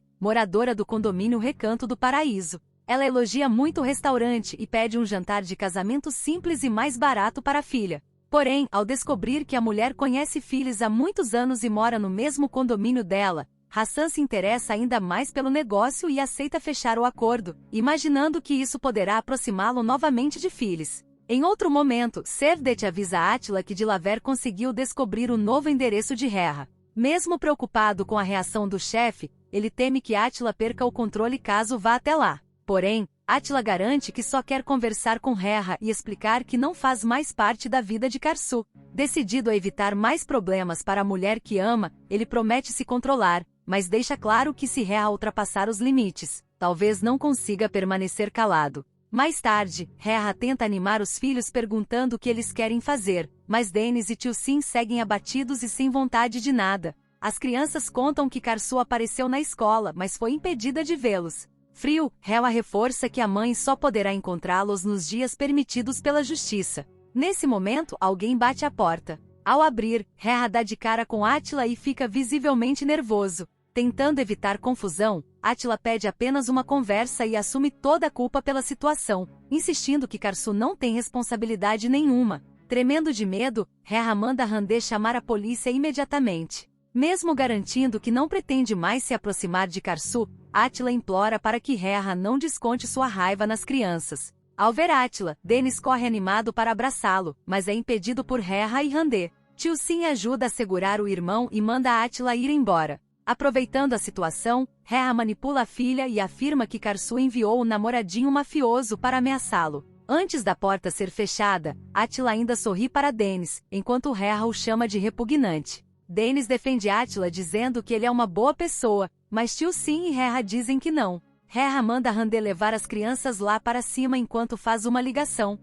moradora do condomínio Recanto do Paraíso. Ela elogia muito o restaurante e pede um jantar de casamento simples e mais barato para a filha. Porém, ao descobrir que a mulher conhece Phyllis há muitos anos e mora no mesmo condomínio dela, Hassan se interessa ainda mais pelo negócio e aceita fechar o acordo, imaginando que isso poderá aproximá-lo novamente de Phyllis. Em outro momento, Cevdet avisa Attila que Dilaver conseguiu descobrir o novo endereço de Reha. Mesmo preocupado com a reação do chefe, ele teme que Attila perca o controle caso vá até lá. Porém, Attila garante que só quer conversar com Reha e explicar que não faz mais parte da vida de Karsu. Decidido a evitar mais problemas para a mulher que ama, ele promete se controlar, mas deixa claro que se Reha ultrapassar os limites, talvez não consiga permanecer calado. Mais tarde, Reha tenta animar os filhos perguntando o que eles querem fazer, mas Denis e Tio Sim seguem abatidos e sem vontade de nada. As crianças contam que Karsu apareceu na escola, mas foi impedida de vê-los. Frio, Reha reforça que a mãe só poderá encontrá-los nos dias permitidos pela justiça. Nesse momento, alguém bate à porta. Ao abrir, Reha dá de cara com Attila e fica visivelmente nervoso. Tentando evitar confusão, Attila pede apenas uma conversa e assume toda a culpa pela situação, insistindo que Karsu não tem responsabilidade nenhuma. Tremendo de medo, Reha manda Randê chamar a polícia imediatamente. Mesmo garantindo que não pretende mais se aproximar de Karsu, Attila implora para que Reha não desconte sua raiva nas crianças. Ao ver Attila, Denis corre animado para abraçá-lo, mas é impedido por Reha e Randê. Tio Sim ajuda a segurar o irmão e manda Attila ir embora. Aproveitando a situação, Reha manipula a filha e afirma que Karsu enviou o namoradinho mafioso para ameaçá-lo. Antes da porta ser fechada, Attila ainda sorri para Denis, enquanto Reha o chama de repugnante. Denis defende Attila dizendo que ele é uma boa pessoa, mas Tio Sim e Reha dizem que não. Reha manda Randê levar as crianças lá para cima enquanto faz uma ligação.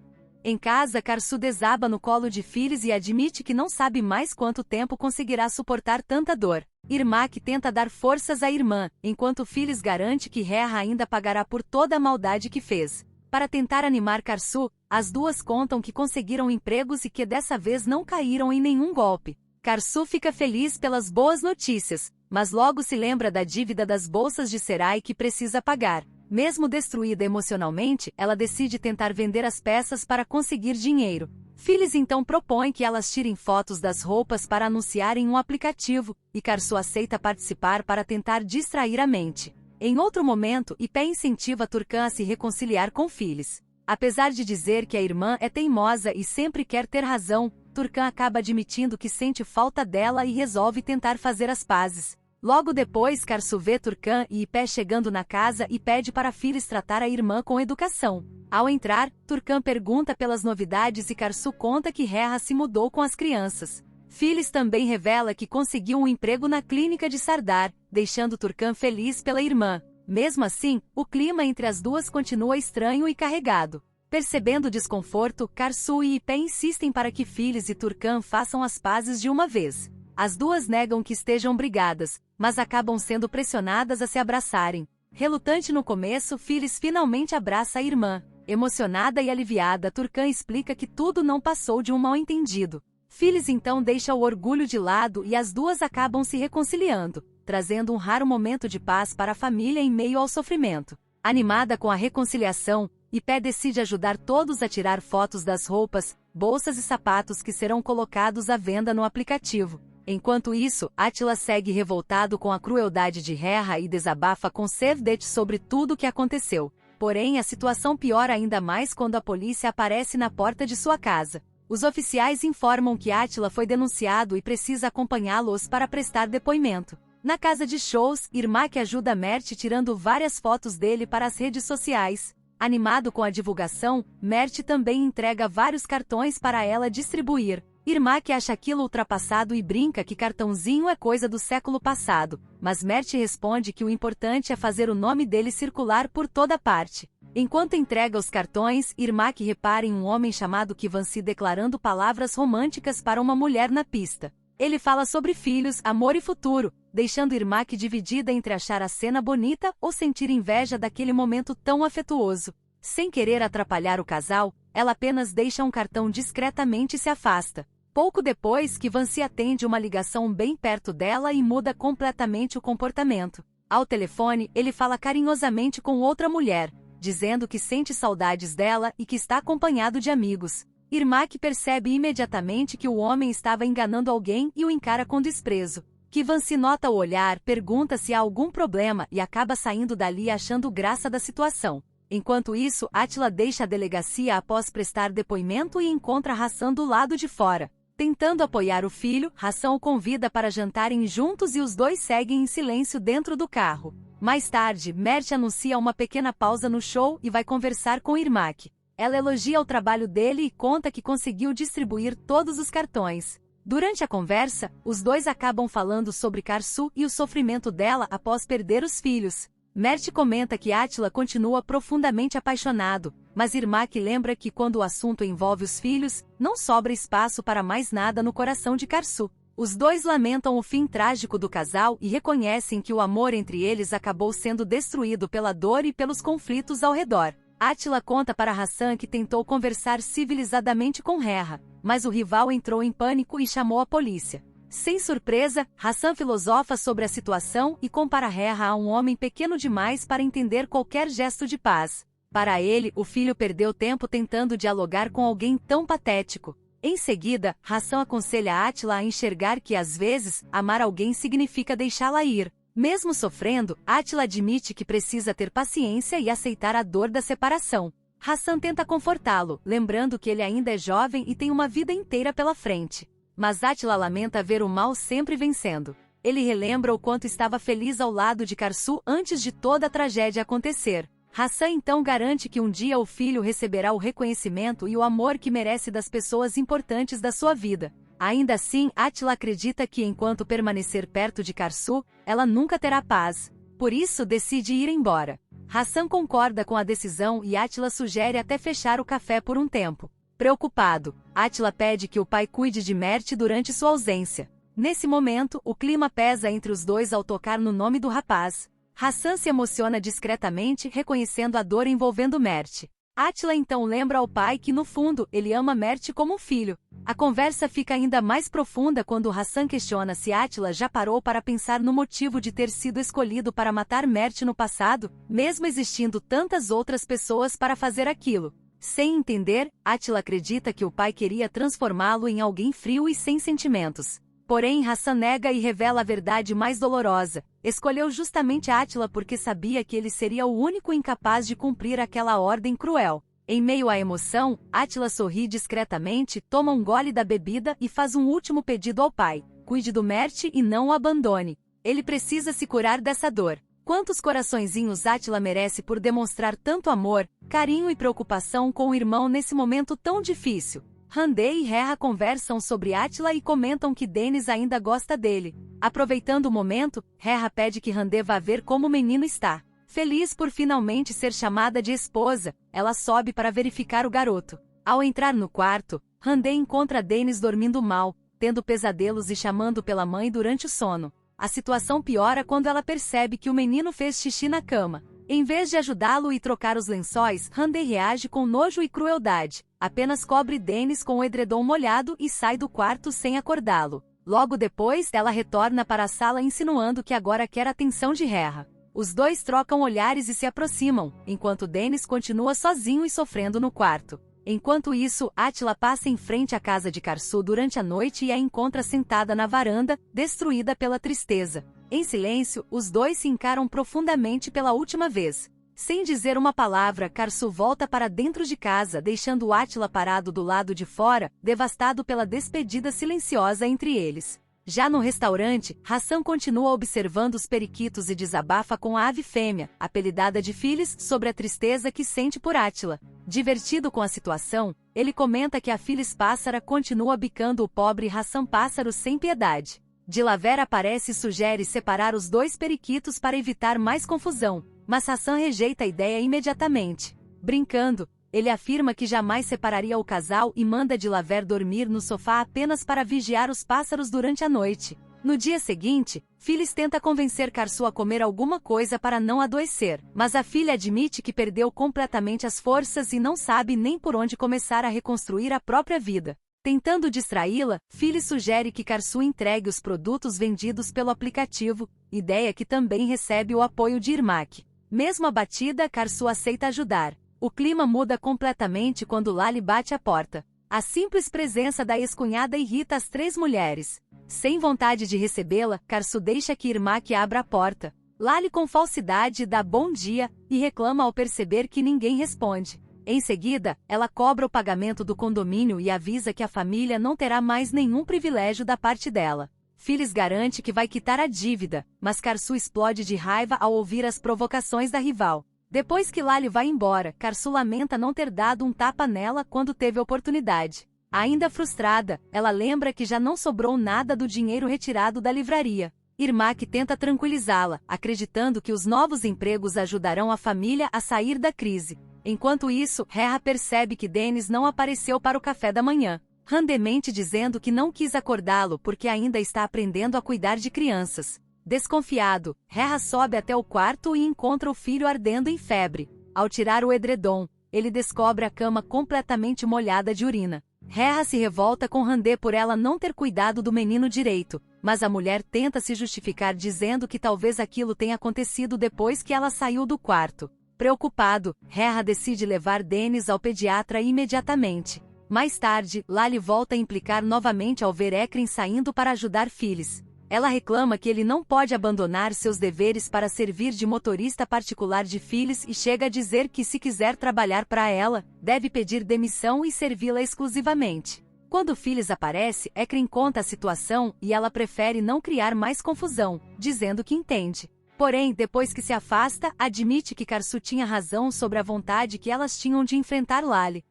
Em casa, Karsu desaba no colo de Phyllis e admite que não sabe mais quanto tempo conseguirá suportar tanta dor. Irmak tenta dar forças à irmã, enquanto Phyllis garante que Reha ainda pagará por toda a maldade que fez. Para tentar animar Karsu, as duas contam que conseguiram empregos e que dessa vez não caíram em nenhum golpe. Karsu fica feliz pelas boas notícias, mas logo se lembra da dívida das bolsas de Serai que precisa pagar. Mesmo destruída emocionalmente, ela decide tentar vender as peças para conseguir dinheiro. Phyllis então propõe que elas tirem fotos das roupas para anunciar em um aplicativo, e Karsu aceita participar para tentar distrair a mente. Em outro momento, Ipé incentiva Turcan a se reconciliar com Phyllis. Apesar de dizer que a irmã é teimosa e sempre quer ter razão, Turcan acaba admitindo que sente falta dela e resolve tentar fazer as pazes. Logo depois, Karsu vê Turcan e Ipé chegando na casa e pede para Phyllis tratar a irmã com educação. Ao entrar, Turcan pergunta pelas novidades e Karsu conta que Reha se mudou com as crianças. Phyllis também revela que conseguiu um emprego na clínica de Sardar, deixando Turcan feliz pela irmã. Mesmo assim, o clima entre as duas continua estranho e carregado. Percebendo o desconforto, Karsu e Ipé insistem para que Phyllis e Turcan façam as pazes de uma vez. As duas negam que estejam brigadas, mas acabam sendo pressionadas a se abraçarem. Relutante no começo, Phyllis finalmente abraça a irmã. Emocionada e aliviada, Turcan explica que tudo não passou de um mal-entendido. Phyllis então deixa o orgulho de lado e as duas acabam se reconciliando, trazendo um raro momento de paz para a família em meio ao sofrimento. Animada com a reconciliação, Ipé decide ajudar todos a tirar fotos das roupas, bolsas e sapatos que serão colocados à venda no aplicativo. Enquanto isso, Attila segue revoltado com a crueldade de Reha e desabafa com Cevdet sobre tudo o que aconteceu. Porém, a situação piora ainda mais quando a polícia aparece na porta de sua casa. Os oficiais informam que Attila foi denunciado e precisa acompanhá-los para prestar depoimento. Na casa de shows, Irmak ajuda Mert tirando várias fotos dele para as redes sociais. Animado com a divulgação, Mert também entrega vários cartões para ela distribuir. Irmak acha aquilo ultrapassado e brinca que cartãozinho é coisa do século passado, mas Mert responde que o importante é fazer o nome dele circular por toda parte. Enquanto entrega os cartões, Irmak repara em um homem chamado Kivansi declarando palavras românticas para uma mulher na pista. Ele fala sobre filhos, amor e futuro, deixando Irmak dividida entre achar a cena bonita ou sentir inveja daquele momento tão afetuoso. Sem querer atrapalhar o casal, ela apenas deixa um cartão discretamente e se afasta. Pouco depois, Kivansi atende uma ligação bem perto dela e muda completamente o comportamento. Ao telefone, ele fala carinhosamente com outra mulher, dizendo que sente saudades dela e que está acompanhado de amigos. Irmak percebe imediatamente que o homem estava enganando alguém e o encara com desprezo. Kivansi nota o olhar, pergunta se há algum problema e acaba saindo dali achando graça da situação. Enquanto isso, Atila deixa a delegacia após prestar depoimento e encontra Hassan do lado de fora. Tentando apoiar o filho, Hassan o convida para jantarem juntos e os dois seguem em silêncio dentro do carro. Mais tarde, Mert anuncia uma pequena pausa no show e vai conversar com Irmak. Ela elogia o trabalho dele e conta que conseguiu distribuir todos os cartões. Durante a conversa, os dois acabam falando sobre Karsu e o sofrimento dela após perder os filhos. Mert comenta que Atila continua profundamente apaixonado, mas Irmak lembra que quando o assunto envolve os filhos, não sobra espaço para mais nada no coração de Karsu. Os dois lamentam o fim trágico do casal e reconhecem que o amor entre eles acabou sendo destruído pela dor e pelos conflitos ao redor. Atila conta para Hassan que tentou conversar civilizadamente com Reha, mas o rival entrou em pânico e chamou a polícia. Sem surpresa, Hassan filosofa sobre a situação e compara Reha a um homem pequeno demais para entender qualquer gesto de paz. Para ele, o filho perdeu tempo tentando dialogar com alguém tão patético. Em seguida, Hassan aconselha Atila a enxergar que às vezes, amar alguém significa deixá-la ir. Mesmo sofrendo, Atila admite que precisa ter paciência e aceitar a dor da separação. Hassan tenta confortá-lo, lembrando que ele ainda é jovem e tem uma vida inteira pela frente. Mas Atila lamenta ver o mal sempre vencendo. Ele relembra o quanto estava feliz ao lado de Karsu antes de toda a tragédia acontecer. Hassan então garante que um dia o filho receberá o reconhecimento e o amor que merece das pessoas importantes da sua vida. Ainda assim, Atila acredita que enquanto permanecer perto de Karsu, ela nunca terá paz. Por isso, decide ir embora. Hassan concorda com a decisão e Atila sugere até fechar o café por um tempo. Preocupado, Atila pede que o pai cuide de Mert durante sua ausência. Nesse momento, o clima pesa entre os dois ao tocar no nome do rapaz. Hassan se emociona discretamente, reconhecendo a dor envolvendo Mert. Atila então lembra ao pai que no fundo, ele ama Mert como um filho. A conversa fica ainda mais profunda quando Hassan questiona se Atila já parou para pensar no motivo de ter sido escolhido para matar Mert no passado, mesmo existindo tantas outras pessoas para fazer aquilo. Sem entender, Atila acredita que o pai queria transformá-lo em alguém frio e sem sentimentos. Porém, Hassan nega e revela a verdade mais dolorosa. Escolheu justamente Atila porque sabia que ele seria o único incapaz de cumprir aquela ordem cruel. Em meio à emoção, Atila sorri discretamente, toma um gole da bebida e faz um último pedido ao pai. Cuide do Mert e não o abandone. Ele precisa se curar dessa dor. Quantos coraçõezinhos Atila merece por demonstrar tanto amor, carinho e preocupação com o irmão nesse momento tão difícil? Handeh e Reha conversam sobre Atila e comentam que Deniz ainda gosta dele. Aproveitando o momento, Reha pede que Handeh vá ver como o menino está. Feliz por finalmente ser chamada de esposa, ela sobe para verificar o garoto. Ao entrar no quarto, Handeh encontra Deniz dormindo mal, tendo pesadelos e chamando pela mãe durante o sono. A situação piora quando ela percebe que o menino fez xixi na cama. Em vez de ajudá-lo e trocar os lençóis, Handeh reage com nojo e crueldade. Apenas cobre Deniz com o edredom molhado e sai do quarto sem acordá-lo. Logo depois, ela retorna para a sala insinuando que agora quer a atenção de Reha. Os dois trocam olhares e se aproximam, enquanto Deniz continua sozinho e sofrendo no quarto. Enquanto isso, Atila passa em frente à casa de Karsu durante a noite e a encontra sentada na varanda, destruída pela tristeza. Em silêncio, os dois se encaram profundamente pela última vez. Sem dizer uma palavra, Karsu volta para dentro de casa, deixando Atila parado do lado de fora, devastado pela despedida silenciosa entre eles. Já no restaurante, Hassan continua observando os periquitos e desabafa com a ave fêmea, apelidada de Phyllis, sobre a tristeza que sente por Átila. Divertido com a situação, ele comenta que a Phyllis pássara continua bicando o pobre Hassan pássaro sem piedade. Dilaver aparece e sugere separar os dois periquitos para evitar mais confusão, mas Hassan rejeita a ideia imediatamente. Brincando, ele afirma que jamais separaria o casal e manda Dilaver dormir no sofá apenas para vigiar os pássaros durante a noite. No dia seguinte, Phyllis tenta convencer Karsu a comer alguma coisa para não adoecer, mas a filha admite que perdeu completamente as forças e não sabe nem por onde começar a reconstruir a própria vida. Tentando distraí-la, Phyllis sugere que Karsu entregue os produtos vendidos pelo aplicativo, ideia que também recebe o apoio de Irmak. Mesmo abatida, Karsu aceita ajudar. O clima muda completamente quando Lali bate à porta. A simples presença da ex-cunhada irrita as três mulheres. Sem vontade de recebê-la, Karsu deixa que Irmak abra a porta. Lali com falsidade dá bom dia e reclama ao perceber que ninguém responde. Em seguida, ela cobra o pagamento do condomínio e avisa que a família não terá mais nenhum privilégio da parte dela. Phyllis garante que vai quitar a dívida, mas Karsu explode de raiva ao ouvir as provocações da rival. Depois que Lali vai embora, Karsu lamenta não ter dado um tapa nela quando teve oportunidade. Ainda frustrada, ela lembra que já não sobrou nada do dinheiro retirado da livraria. Irmak tenta tranquilizá-la, acreditando que os novos empregos ajudarão a família a sair da crise. Enquanto isso, Reha percebe que Dennis não apareceu para o café da manhã. Randemente dizendo que não quis acordá-lo porque ainda está aprendendo a cuidar de crianças. Desconfiado, Reha sobe até o quarto e encontra o filho ardendo em febre. Ao tirar o edredom, ele descobre a cama completamente molhada de urina. Reha se revolta com Randê por ela não ter cuidado do menino direito, mas a mulher tenta se justificar dizendo que talvez aquilo tenha acontecido depois que ela saiu do quarto. Preocupado, Reha decide levar Dennis ao pediatra imediatamente. Mais tarde, Lali volta a implicar novamente ao ver Ekrin saindo para ajudar Phyllis. Ela reclama que ele não pode abandonar seus deveres para servir de motorista particular de Phyllis e chega a dizer que se quiser trabalhar para ela, deve pedir demissão e servi-la exclusivamente. Quando Phyllis aparece, Ekrin conta a situação e ela prefere não criar mais confusão, dizendo que entende. Porém, depois que se afasta, admite que Karsu tinha razão sobre a vontade que elas tinham de enfrentar Lali.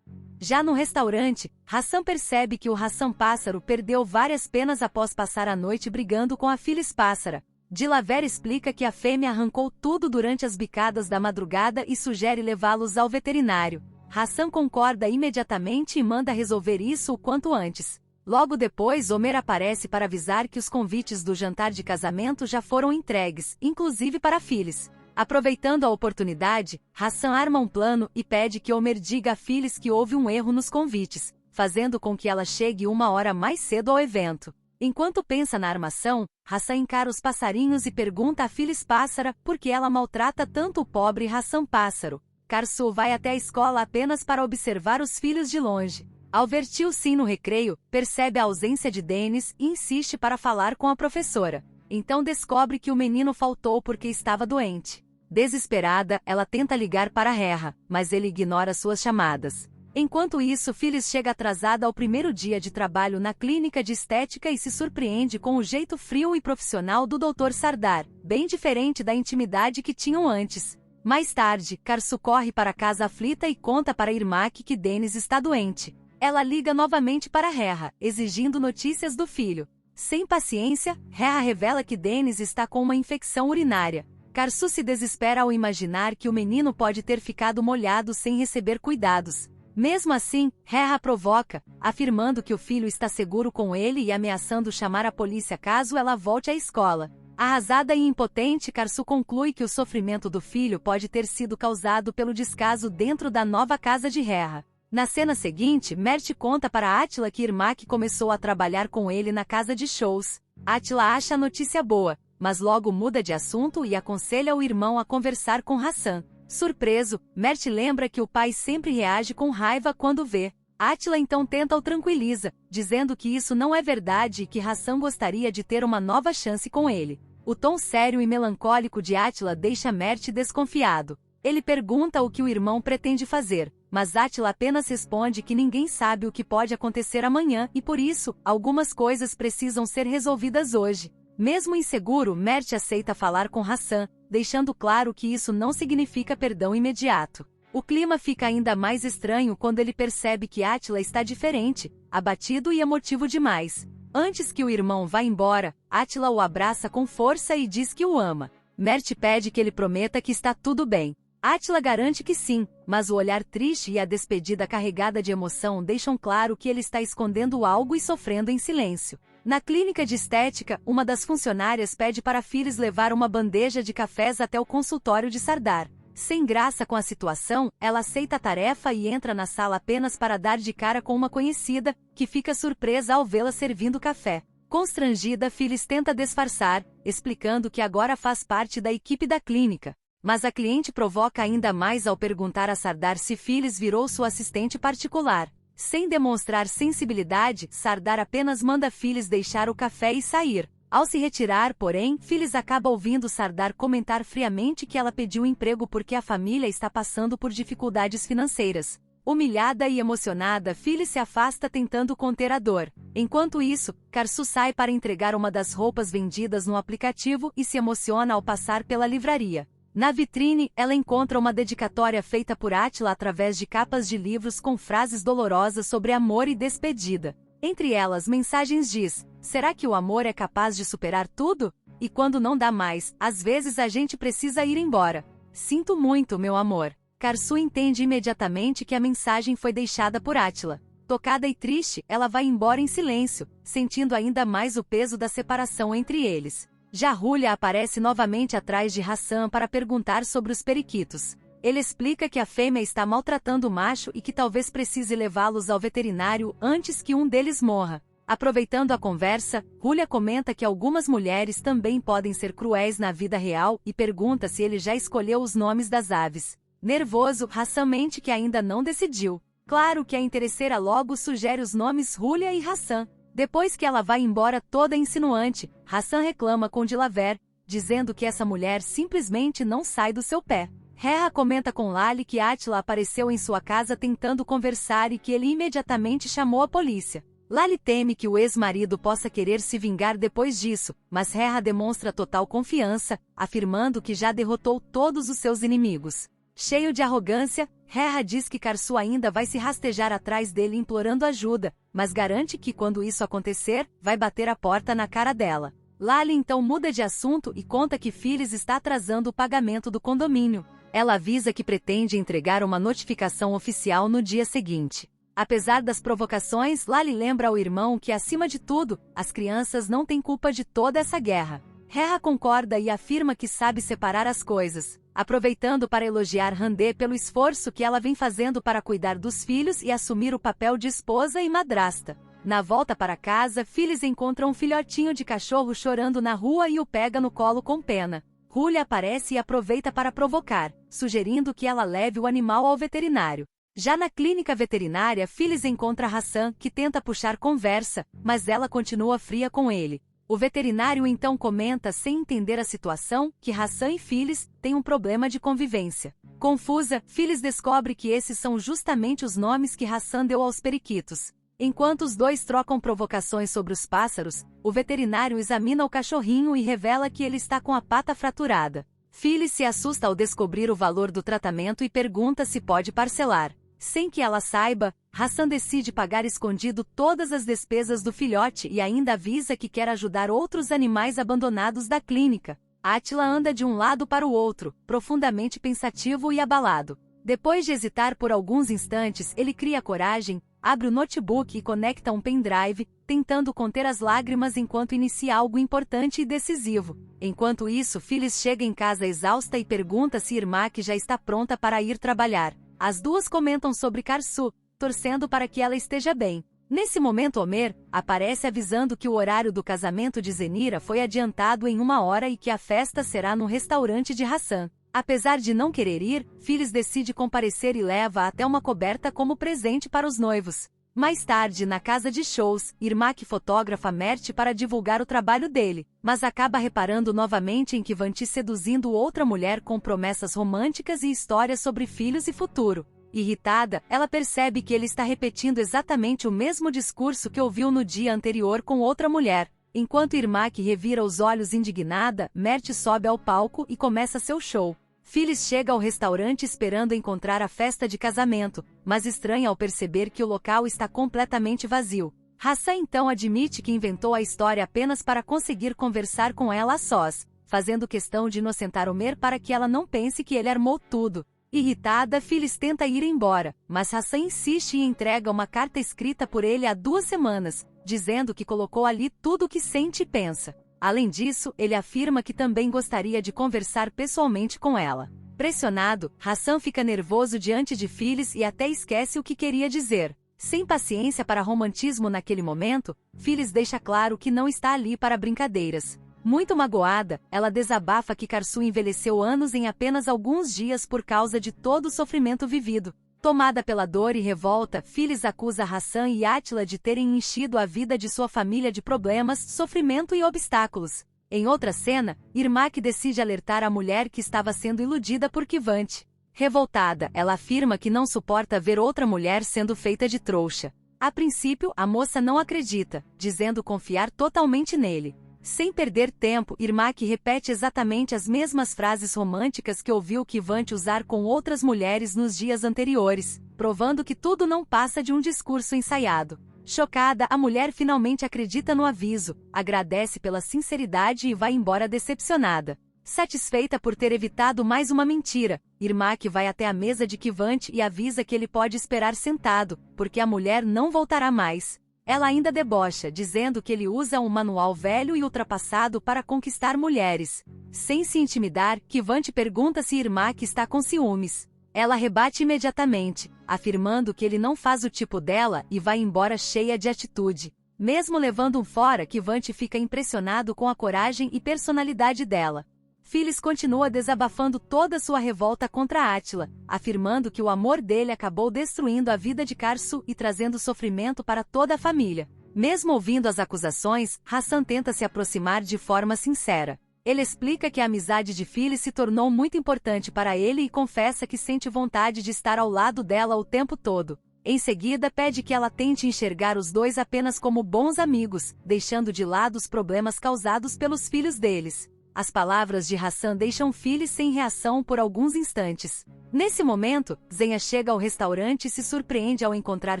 Já no restaurante, Hassan percebe que o Hassan pássaro perdeu várias penas após passar a noite brigando com a Phyllis pássara. Dilaver explica que a fêmea arrancou tudo durante as bicadas da madrugada e sugere levá-los ao veterinário. Hassan concorda imediatamente e manda resolver isso o quanto antes. Logo depois, Homer aparece para avisar que os convites do jantar de casamento já foram entregues, inclusive para Phyllis. Aproveitando a oportunidade, Hassan arma um plano e pede que Homer diga a Phyllis que houve um erro nos convites, fazendo com que ela chegue 1 hora mais cedo ao evento. Enquanto pensa na armação, Hassan encara os passarinhos e pergunta a Phyllis pássara por que ela maltrata tanto o pobre Hassan pássaro. Karsu vai até a escola apenas para observar os filhos de longe. Ao ver Tio Sim no recreio, percebe a ausência de Dennis e insiste para falar com a professora. Então descobre que o menino faltou porque estava doente. Desesperada, ela tenta ligar para Reha, mas ele ignora suas chamadas. Enquanto isso, Phyllis chega atrasada ao primeiro dia de trabalho na clínica de estética e se surpreende com o jeito frio e profissional do Dr. Sardar, bem diferente da intimidade que tinham antes. Mais tarde, Karsu corre para casa aflita e conta para Irmak que Dennis está doente. Ela liga novamente para Reha, exigindo notícias do filho. Sem paciência, Reha revela que Dennis está com uma infecção urinária. Karsu se desespera ao imaginar que o menino pode ter ficado molhado sem receber cuidados. Mesmo assim, Reha provoca, afirmando que o filho está seguro com ele e ameaçando chamar a polícia caso ela volte à escola. Arrasada e impotente, Karsu conclui que o sofrimento do filho pode ter sido causado pelo descaso dentro da nova casa de Reha. Na cena seguinte, Mert conta para Átila que Irmak começou a trabalhar com ele na casa de shows. Átila acha a notícia boa, mas logo muda de assunto e aconselha o irmão a conversar com Hassan. Surpreso, Mert lembra que o pai sempre reage com raiva quando vê. Átila então tenta o tranquiliza, dizendo que isso não é verdade e que Hassan gostaria de ter uma nova chance com ele. O tom sério e melancólico de Átila deixa Mert desconfiado. Ele pergunta o que o irmão pretende fazer, mas Átila apenas responde que ninguém sabe o que pode acontecer amanhã e por isso, algumas coisas precisam ser resolvidas hoje. Mesmo inseguro, Mert aceita falar com Hassan, deixando claro que isso não significa perdão imediato. O clima fica ainda mais estranho quando ele percebe que Átila está diferente, abatido e emotivo demais. Antes que o irmão vá embora, Átila o abraça com força e diz que o ama. Mert pede que ele prometa que está tudo bem. Átila garante que sim, mas o olhar triste e a despedida carregada de emoção deixam claro que ele está escondendo algo e sofrendo em silêncio. Na clínica de estética, uma das funcionárias pede para Phyllis levar uma bandeja de cafés até o consultório de Sardar. Sem graça com a situação, ela aceita a tarefa e entra na sala apenas para dar de cara com uma conhecida, que fica surpresa ao vê-la servindo café. Constrangida, Phyllis tenta disfarçar, explicando que agora faz parte da equipe da clínica. Mas a cliente provoca ainda mais ao perguntar a Sardar se Phyllis virou sua assistente particular. Sem demonstrar sensibilidade, Sardar apenas manda Phyllis deixar o café e sair. Ao se retirar, porém, Phyllis acaba ouvindo Sardar comentar friamente que ela pediu emprego porque a família está passando por dificuldades financeiras. Humilhada e emocionada, Phyllis se afasta tentando conter a dor. Enquanto isso, Karsu sai para entregar uma das roupas vendidas no aplicativo e se emociona ao passar pela livraria. Na vitrine, ela encontra uma dedicatória feita por Átila através de capas de livros com frases dolorosas sobre amor e despedida. Entre elas, mensagens diz: será que o amor é capaz de superar tudo? E quando não dá mais, às vezes a gente precisa ir embora. Sinto muito, meu amor. Karsu entende imediatamente que a mensagem foi deixada por Átila. Tocada e triste, ela vai embora em silêncio, sentindo ainda mais o peso da separação entre eles. Já Hulya aparece novamente atrás de Hassan para perguntar sobre os periquitos. Ele explica que a fêmea está maltratando o macho e que talvez precise levá-los ao veterinário antes que um deles morra. Aproveitando a conversa, Hulya comenta que algumas mulheres também podem ser cruéis na vida real e pergunta se ele já escolheu os nomes das aves. Nervoso, Hassan mente que ainda não decidiu. Claro que a interesseira logo sugere os nomes Hulya e Hassan. Depois que ela vai embora toda insinuante, Hassan reclama com Dilaver, dizendo que essa mulher simplesmente não sai do seu pé. Reha comenta com Lali que Átila apareceu em sua casa tentando conversar e que ele imediatamente chamou a polícia. Lali teme que o ex-marido possa querer se vingar depois disso, mas Reha demonstra total confiança, afirmando que já derrotou todos os seus inimigos. Cheio de arrogância, Reha diz que Karsu ainda vai se rastejar atrás dele implorando ajuda, mas garante que quando isso acontecer, vai bater a porta na cara dela. Lali então muda de assunto e conta que Phyllis está atrasando o pagamento do condomínio. Ela avisa que pretende entregar uma notificação oficial no dia seguinte. Apesar das provocações, Lali lembra ao irmão que, acima de tudo, as crianças não têm culpa de toda essa guerra. Reha concorda e afirma que sabe separar as coisas, aproveitando para elogiar Hande pelo esforço que ela vem fazendo para cuidar dos filhos e assumir o papel de esposa e madrasta. Na volta para casa, Phyllis encontra um filhotinho de cachorro chorando na rua e o pega no colo com pena. Hulya aparece e aproveita para provocar, sugerindo que ela leve o animal ao veterinário. Já na clínica veterinária, Phyllis encontra Hassan, que tenta puxar conversa, mas ela continua fria com ele. O veterinário então comenta, sem entender a situação, que Hassan e Phyllis têm um problema de convivência. Confusa, Phyllis descobre que esses são justamente os nomes que Hassan deu aos periquitos. Enquanto os dois trocam provocações sobre os pássaros, o veterinário examina o cachorrinho e revela que ele está com a pata fraturada. Phyllis se assusta ao descobrir o valor do tratamento e pergunta se pode parcelar. Sem que ela saiba, Hassan decide pagar escondido todas as despesas do filhote e ainda avisa que quer ajudar outros animais abandonados da clínica. Átila anda de um lado para o outro, profundamente pensativo e abalado. Depois de hesitar por alguns instantes, ele cria coragem, abre o notebook e conecta um pendrive, tentando conter as lágrimas enquanto inicia algo importante e decisivo. Enquanto isso, Phyllis chega em casa exausta e pergunta se Irmak já está pronta para ir trabalhar. As duas comentam sobre Karsu, torcendo para que ela esteja bem. Nesse momento, Omer aparece avisando que o horário do casamento de Zenira foi adiantado em 1 hora e que a festa será no restaurante de Hassan. Apesar de não querer ir, Phyllis decide comparecer e leva até uma coberta como presente para os noivos. Mais tarde, na casa de shows, Irmak fotografa Mert para divulgar o trabalho dele, mas acaba reparando novamente em Kvanti seduzindo outra mulher com promessas românticas e histórias sobre filhos e futuro. Irritada, ela percebe que ele está repetindo exatamente o mesmo discurso que ouviu no dia anterior com outra mulher. Enquanto Irmak revira os olhos indignada, Mert sobe ao palco e começa seu show. Phyllis chega ao restaurante esperando encontrar a festa de casamento, mas estranha ao perceber que o local está completamente vazio. Hassan então admite que inventou a história apenas para conseguir conversar com ela a sós, fazendo questão de inocentar Omer para que ela não pense que ele armou tudo. Irritada, Phyllis tenta ir embora, mas Hassan insiste e entrega uma carta escrita por ele há 2 semanas, dizendo que colocou ali tudo o que sente e pensa. Além disso, ele afirma que também gostaria de conversar pessoalmente com ela. Pressionado, Hassan fica nervoso diante de Phyllis e até esquece o que queria dizer. Sem paciência para romantismo naquele momento, Phyllis deixa claro que não está ali para brincadeiras. Muito magoada, ela desabafa que Karsu envelheceu anos em apenas alguns dias por causa de todo o sofrimento vivido. Tomada pela dor e revolta, Phyllis acusa Hassan e Atila de terem enchido a vida de sua família de problemas, sofrimento e obstáculos. Em outra cena, Irmak decide alertar a mulher que estava sendo iludida por Kvanti. Revoltada, ela afirma que não suporta ver outra mulher sendo feita de trouxa. A princípio, a moça não acredita, dizendo confiar totalmente nele. Sem perder tempo, Irmak repete exatamente as mesmas frases românticas que ouviu Kvanti usar com outras mulheres nos dias anteriores, provando que tudo não passa de um discurso ensaiado. Chocada, a mulher finalmente acredita no aviso, agradece pela sinceridade e vai embora decepcionada. Satisfeita por ter evitado mais uma mentira, Irmak vai até a mesa de Kvanti e avisa que ele pode esperar sentado, porque a mulher não voltará mais. Ela ainda debocha, dizendo que ele usa um manual velho e ultrapassado para conquistar mulheres. Sem se intimidar, Kvanti pergunta se Irmak está com ciúmes. Ela rebate imediatamente, afirmando que ele não faz o tipo dela e vai embora cheia de atitude. Mesmo levando um fora, Kvanti fica impressionado com a coragem e personalidade dela. Phyllis continua desabafando toda sua revolta contra Atila, afirmando que o amor dele acabou destruindo a vida de Karsu e trazendo sofrimento para toda a família. Mesmo ouvindo as acusações, Hassan tenta se aproximar de forma sincera. Ele explica que a amizade de Phyllis se tornou muito importante para ele e confessa que sente vontade de estar ao lado dela o tempo todo. Em seguida, pede que ela tente enxergar os dois apenas como bons amigos, deixando de lado os problemas causados pelos filhos deles. As palavras de Hassan deixam Phyllis sem reação por alguns instantes. Nesse momento, Zenya chega ao restaurante e se surpreende ao encontrar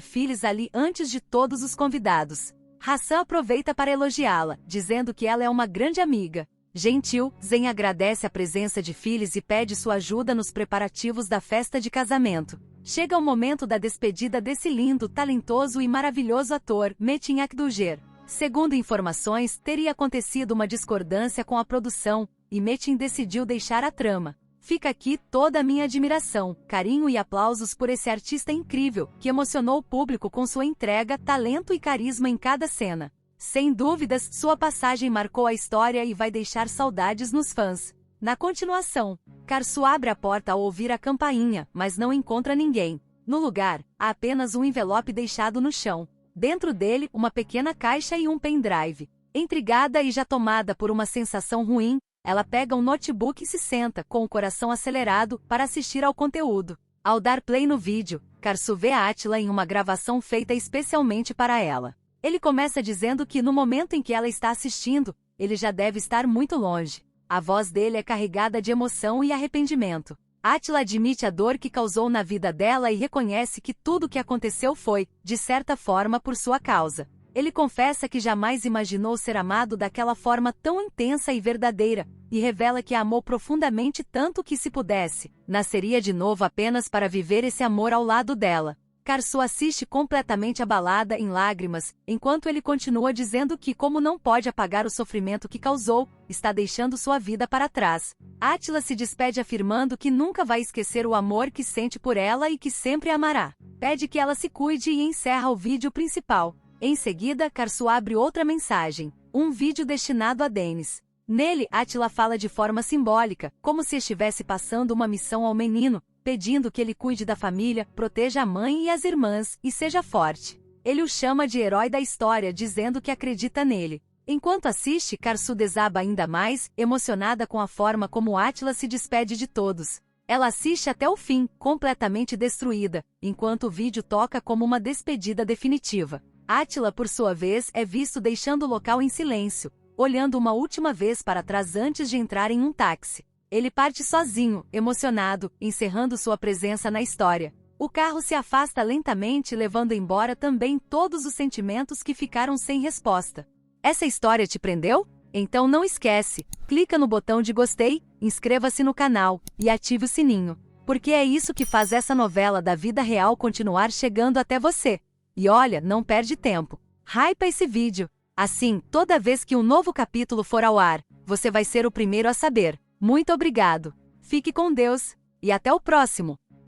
Phyllis ali antes de todos os convidados. Hassan aproveita para elogiá-la, dizendo que ela é uma grande amiga. Gentil, Zenya agradece a presença de Phyllis e pede sua ajuda nos preparativos da festa de casamento. Chega o momento da despedida desse lindo, talentoso e maravilhoso ator, Metin Akdoujer. Segundo informações, teria acontecido uma discordância com a produção, e Metin decidiu deixar a trama. Fica aqui toda a minha admiração, carinho e aplausos por esse artista incrível, que emocionou o público com sua entrega, talento e carisma em cada cena. Sem dúvidas, sua passagem marcou a história e vai deixar saudades nos fãs. Na continuação, Karsu abre a porta ao ouvir a campainha, mas não encontra ninguém. No lugar, há apenas um envelope deixado no chão. Dentro dele, uma pequena caixa e um pendrive. Intrigada e já tomada por uma sensação ruim, ela pega um notebook e se senta, com o coração acelerado, para assistir ao conteúdo. Ao dar play no vídeo, Karsu vê Atila em uma gravação feita especialmente para ela. Ele começa dizendo que no momento em que ela está assistindo, ele já deve estar muito longe. A voz dele é carregada de emoção e arrependimento. Atila admite a dor que causou na vida dela e reconhece que tudo o que aconteceu foi, de certa forma, por sua causa. Ele confessa que jamais imaginou ser amado daquela forma tão intensa e verdadeira, e revela que a amou profundamente tanto que, se pudesse, nasceria de novo apenas para viver esse amor ao lado dela. Karsu assiste completamente abalada, em lágrimas, enquanto ele continua dizendo que, como não pode apagar o sofrimento que causou, está deixando sua vida para trás. Atila se despede afirmando que nunca vai esquecer o amor que sente por ela e que sempre a amará. Pede que ela se cuide e encerra o vídeo principal. Em seguida, Karsu abre outra mensagem, um vídeo destinado a Dennis. Nele, Atila fala de forma simbólica, como se estivesse passando uma missão ao menino, pedindo que ele cuide da família, proteja a mãe e as irmãs, e seja forte. Ele o chama de herói da história, dizendo que acredita nele. Enquanto assiste, Karsu desaba ainda mais, emocionada com a forma como Átila se despede de todos. Ela assiste até o fim, completamente destruída, enquanto o vídeo toca como uma despedida definitiva. Átila, por sua vez, é visto deixando o local em silêncio, olhando uma última vez para trás antes de entrar em um táxi. Ele parte sozinho, emocionado, encerrando sua presença na história. O carro se afasta lentamente, levando embora também todos os sentimentos que ficaram sem resposta. Essa história te prendeu? Então não esquece, clica no botão de gostei, inscreva-se no canal e ative o sininho, porque é isso que faz essa novela da vida real continuar chegando até você. E olha, não perde tempo. Hypa esse vídeo. Assim, toda vez que um novo capítulo for ao ar, você vai ser o primeiro a saber. Muito obrigado. Fique com Deus e até o próximo.